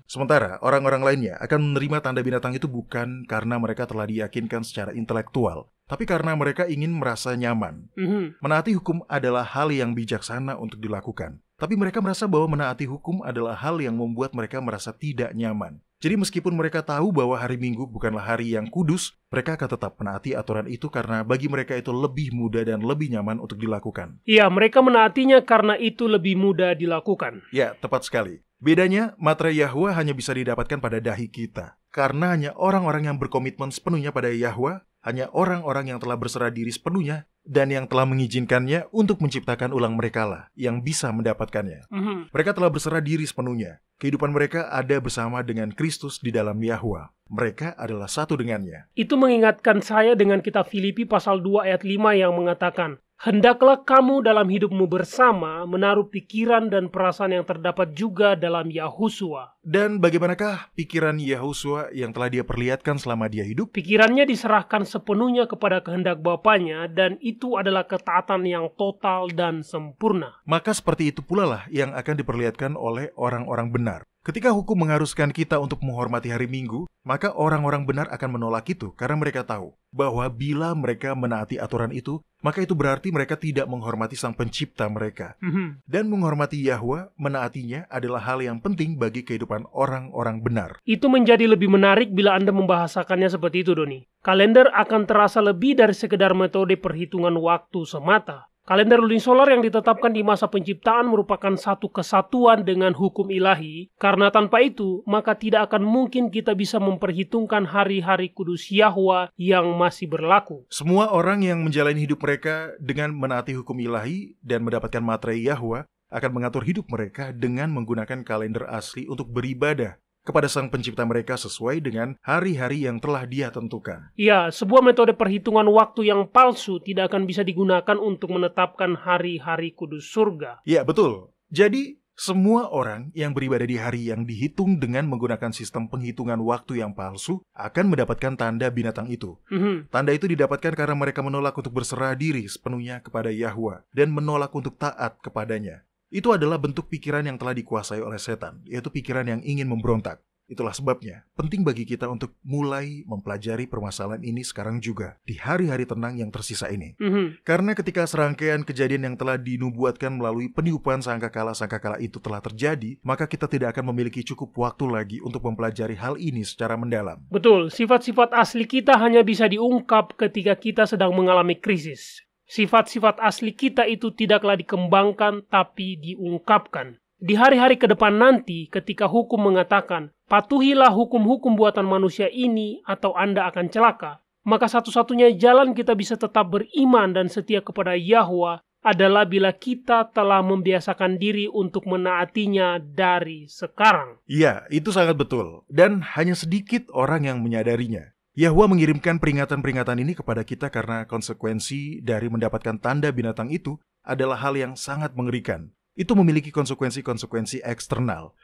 Sementara orang-orang lainnya akan menerima tanda binatang itu bukan karena mereka telah diyakinkan secara intelektual, tapi karena mereka ingin merasa nyaman. Menaati hukum adalah hal yang bijaksana untuk dilakukan, tapi mereka merasa bahwa menaati hukum adalah hal yang membuat mereka merasa tidak nyaman. Jadi meskipun mereka tahu bahwa hari Minggu bukanlah hari yang kudus, mereka akan tetap menaati aturan itu karena bagi mereka itu lebih mudah dan lebih nyaman untuk dilakukan. Iya, mereka menaatinya karena itu lebih mudah dilakukan. Ya, tepat sekali. Bedanya, materai Yahwa hanya bisa didapatkan pada dahi kita. Karena hanya orang-orang yang berkomitmen sepenuhnya pada Yahwa, hanya orang-orang yang telah berserah diri sepenuhnya, dan yang telah mengizinkannya untuk menciptakan ulang merekalah yang bisa mendapatkannya. Mereka telah berserah diri sepenuhnya. Kehidupan mereka ada bersama dengan Kristus di dalam Yahwa. Mereka adalah satu dengannya. Itu mengingatkan saya dengan kitab Filipi pasal 2 ayat 5 yang mengatakan, "Hendaklah kamu dalam hidupmu bersama menaruh pikiran dan perasaan yang terdapat juga dalam Yahusua." Dan bagaimanakah pikiran Yahusua yang telah dia perlihatkan selama dia hidup? Pikirannya diserahkan sepenuhnya kepada kehendak Bapanya, dan itu adalah ketaatan yang total dan sempurna. Maka seperti itu pula lah yang akan diperlihatkan oleh orang-orang benar. Ketika hukum mengharuskan kita untuk menghormati hari Minggu, maka orang-orang benar akan menolak itu karena mereka tahu bahwa bila mereka menaati aturan itu, maka itu berarti mereka tidak menghormati Sang Pencipta mereka. Dan menghormati Yahwa, menaatinya adalah hal yang penting bagi kehidupan orang-orang benar. Itu menjadi lebih menarik bila Anda membahasakannya seperti itu, Doni. Kalender akan terasa lebih dari sekedar metode perhitungan waktu semata. Kalender lunisolar yang ditetapkan di masa penciptaan merupakan satu kesatuan dengan hukum ilahi, karena tanpa itu, maka tidak akan mungkin kita bisa memperhitungkan hari-hari kudus Yahwa yang masih berlaku. Semua orang yang menjalani hidup mereka dengan menaati hukum ilahi dan mendapatkan materai Yahwa akan mengatur hidup mereka dengan menggunakan kalender asli untuk beribadah kepada Sang Pencipta mereka sesuai dengan hari-hari yang telah Dia tentukan. Ya, sebuah metode perhitungan waktu yang palsu tidak akan bisa digunakan untuk menetapkan hari-hari kudus surga. Ya, betul. Jadi, semua orang yang beribadah di hari yang dihitung dengan menggunakan sistem penghitungan waktu yang palsu akan mendapatkan tanda binatang itu. Tanda itu didapatkan karena mereka menolak untuk berserah diri sepenuhnya kepada Yahwa dan menolak untuk taat kepadanya. Itu adalah bentuk pikiran yang telah dikuasai oleh setan, yaitu pikiran yang ingin memberontak. Itulah sebabnya penting bagi kita untuk mulai mempelajari permasalahan ini sekarang juga, di hari-hari tenang yang tersisa ini. Karena ketika serangkaian kejadian yang telah dinubuatkan melalui peniupan sangkakala itu telah terjadi, maka kita tidak akan memiliki cukup waktu lagi untuk mempelajari hal ini secara mendalam. Betul, sifat-sifat asli kita hanya bisa diungkap ketika kita sedang mengalami krisis. Sifat-sifat asli kita itu tidaklah dikembangkan, tapi diungkapkan. Di hari-hari ke depan nanti, ketika hukum mengatakan, patuhilah hukum-hukum buatan manusia ini atau Anda akan celaka, maka satu-satunya jalan kita bisa tetap beriman dan setia kepada Yahwa adalah bila kita telah membiasakan diri untuk menaatinya dari sekarang. Iya, itu sangat betul. Dan hanya sedikit orang yang menyadarinya. Yahwa mengirimkan peringatan-peringatan ini kepada kita karena konsekuensi dari mendapatkan tanda binatang itu adalah hal yang sangat mengerikan. Itu memiliki konsekuensi-konsekuensi eksternal.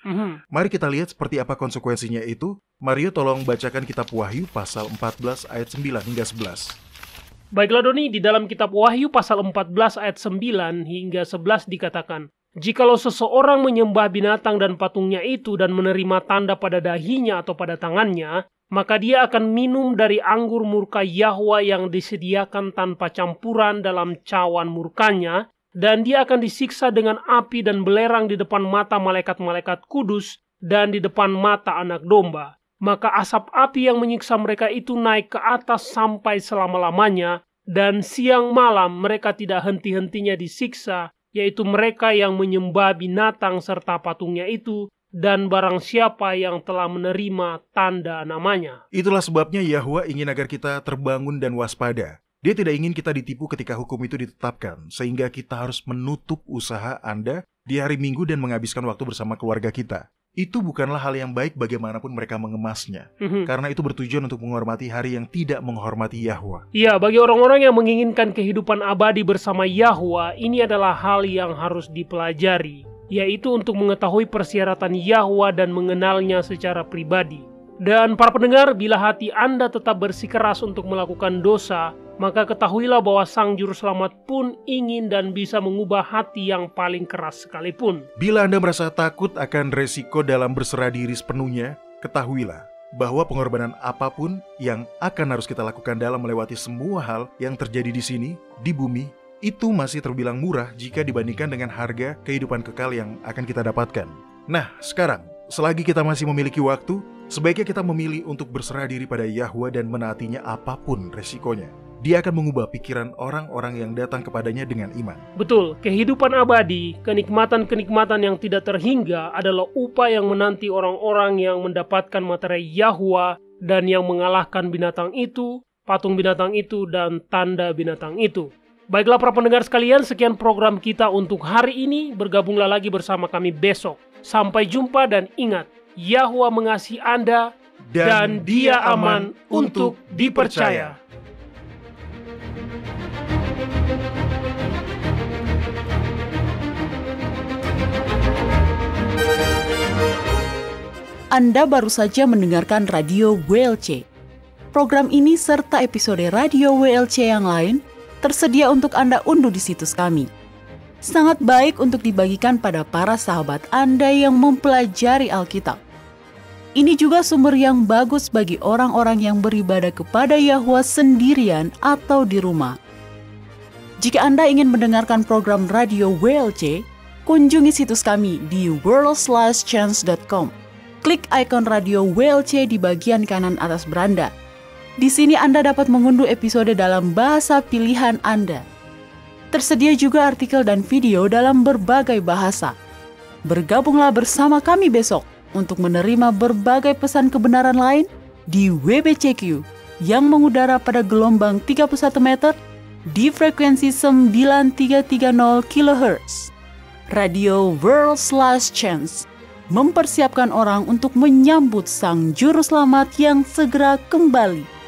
Mari kita lihat seperti apa konsekuensinya itu. Mario tolong bacakan kitab Wahyu pasal 14 ayat 9 hingga 11. Baiklah Doni, di dalam kitab Wahyu pasal 14 ayat 9 hingga 11 dikatakan, jikalau seseorang menyembah binatang dan patungnya itu dan menerima tanda pada dahinya atau pada tangannya, maka dia akan minum dari anggur murka Yahwa yang disediakan tanpa campuran dalam cawan murkanya, dan dia akan disiksa dengan api dan belerang di depan mata malaikat-malaikat kudus dan di depan mata anak domba. Maka asap api yang menyiksa mereka itu naik ke atas sampai selama-lamanya, dan siang malam mereka tidak henti-hentinya disiksa, yaitu mereka yang menyembah binatang serta patungnya itu, dan barang siapa yang telah menerima tanda namanya. Itulah sebabnya Yahwa ingin agar kita terbangun dan waspada. Dia tidak ingin kita ditipu ketika hukum itu ditetapkan, sehingga kita harus menutup usaha Anda di hari Minggu dan menghabiskan waktu bersama keluarga kita. Itu bukanlah hal yang baik bagaimanapun mereka mengemasnya, karena itu bertujuan untuk menghormati hari yang tidak menghormati Yahwa. Ya, bagi orang-orang yang menginginkan kehidupan abadi bersama Yahwa, ini adalah hal yang harus dipelajari, yaitu untuk mengetahui persyaratan Yahwa dan mengenalnya secara pribadi. Dan para pendengar, bila hati Anda tetap bersikeras untuk melakukan dosa, maka ketahuilah bahwa Sang Juru Selamat pun ingin dan bisa mengubah hati yang paling keras sekalipun. Bila Anda merasa takut akan resiko dalam berserah diri sepenuhnya, ketahuilah bahwa pengorbanan apapun yang akan harus kita lakukan dalam melewati semua hal yang terjadi di sini, di bumi, itu masih terbilang murah jika dibandingkan dengan harga kehidupan kekal yang akan kita dapatkan. Nah, sekarang, selagi kita masih memiliki waktu, sebaiknya kita memilih untuk berserah diri pada Yahwa dan menaatinya apapun resikonya. Dia akan mengubah pikiran orang-orang yang datang kepadanya dengan iman. Betul, kehidupan abadi, kenikmatan-kenikmatan yang tidak terhingga adalah upah yang menanti orang-orang yang mendapatkan materai Yahwa dan yang mengalahkan binatang itu, patung binatang itu, dan tanda binatang itu. Baiklah para pendengar sekalian, sekian program kita untuk hari ini. Bergabunglah lagi bersama kami besok. Sampai jumpa dan ingat, Yahwa mengasihi Anda dan Dia aman untuk dipercaya. Anda baru saja mendengarkan Radio WLC. Program ini serta episode Radio WLC yang lain tersedia untuk Anda unduh di situs kami. sangat baik untuk dibagikan pada para sahabat Anda yang mempelajari Alkitab. Ini juga sumber yang bagus bagi orang-orang yang beribadah kepada Yahwa sendirian atau di rumah. Jika Anda ingin mendengarkan program radio WLC, kunjungi situs kami di worldslastchance.com. Klik ikon radio WLC di bagian kanan atas beranda. Di sini Anda dapat mengunduh episode dalam bahasa pilihan Anda. Tersedia juga artikel dan video dalam berbagai bahasa. Bergabunglah bersama kami besok untuk menerima berbagai pesan kebenaran lain di WBCQ yang mengudara pada gelombang 31 meter di frekuensi 9330 kHz. Radio World/Chance mempersiapkan orang untuk menyambut Sang Juru Selamat yang segera kembali.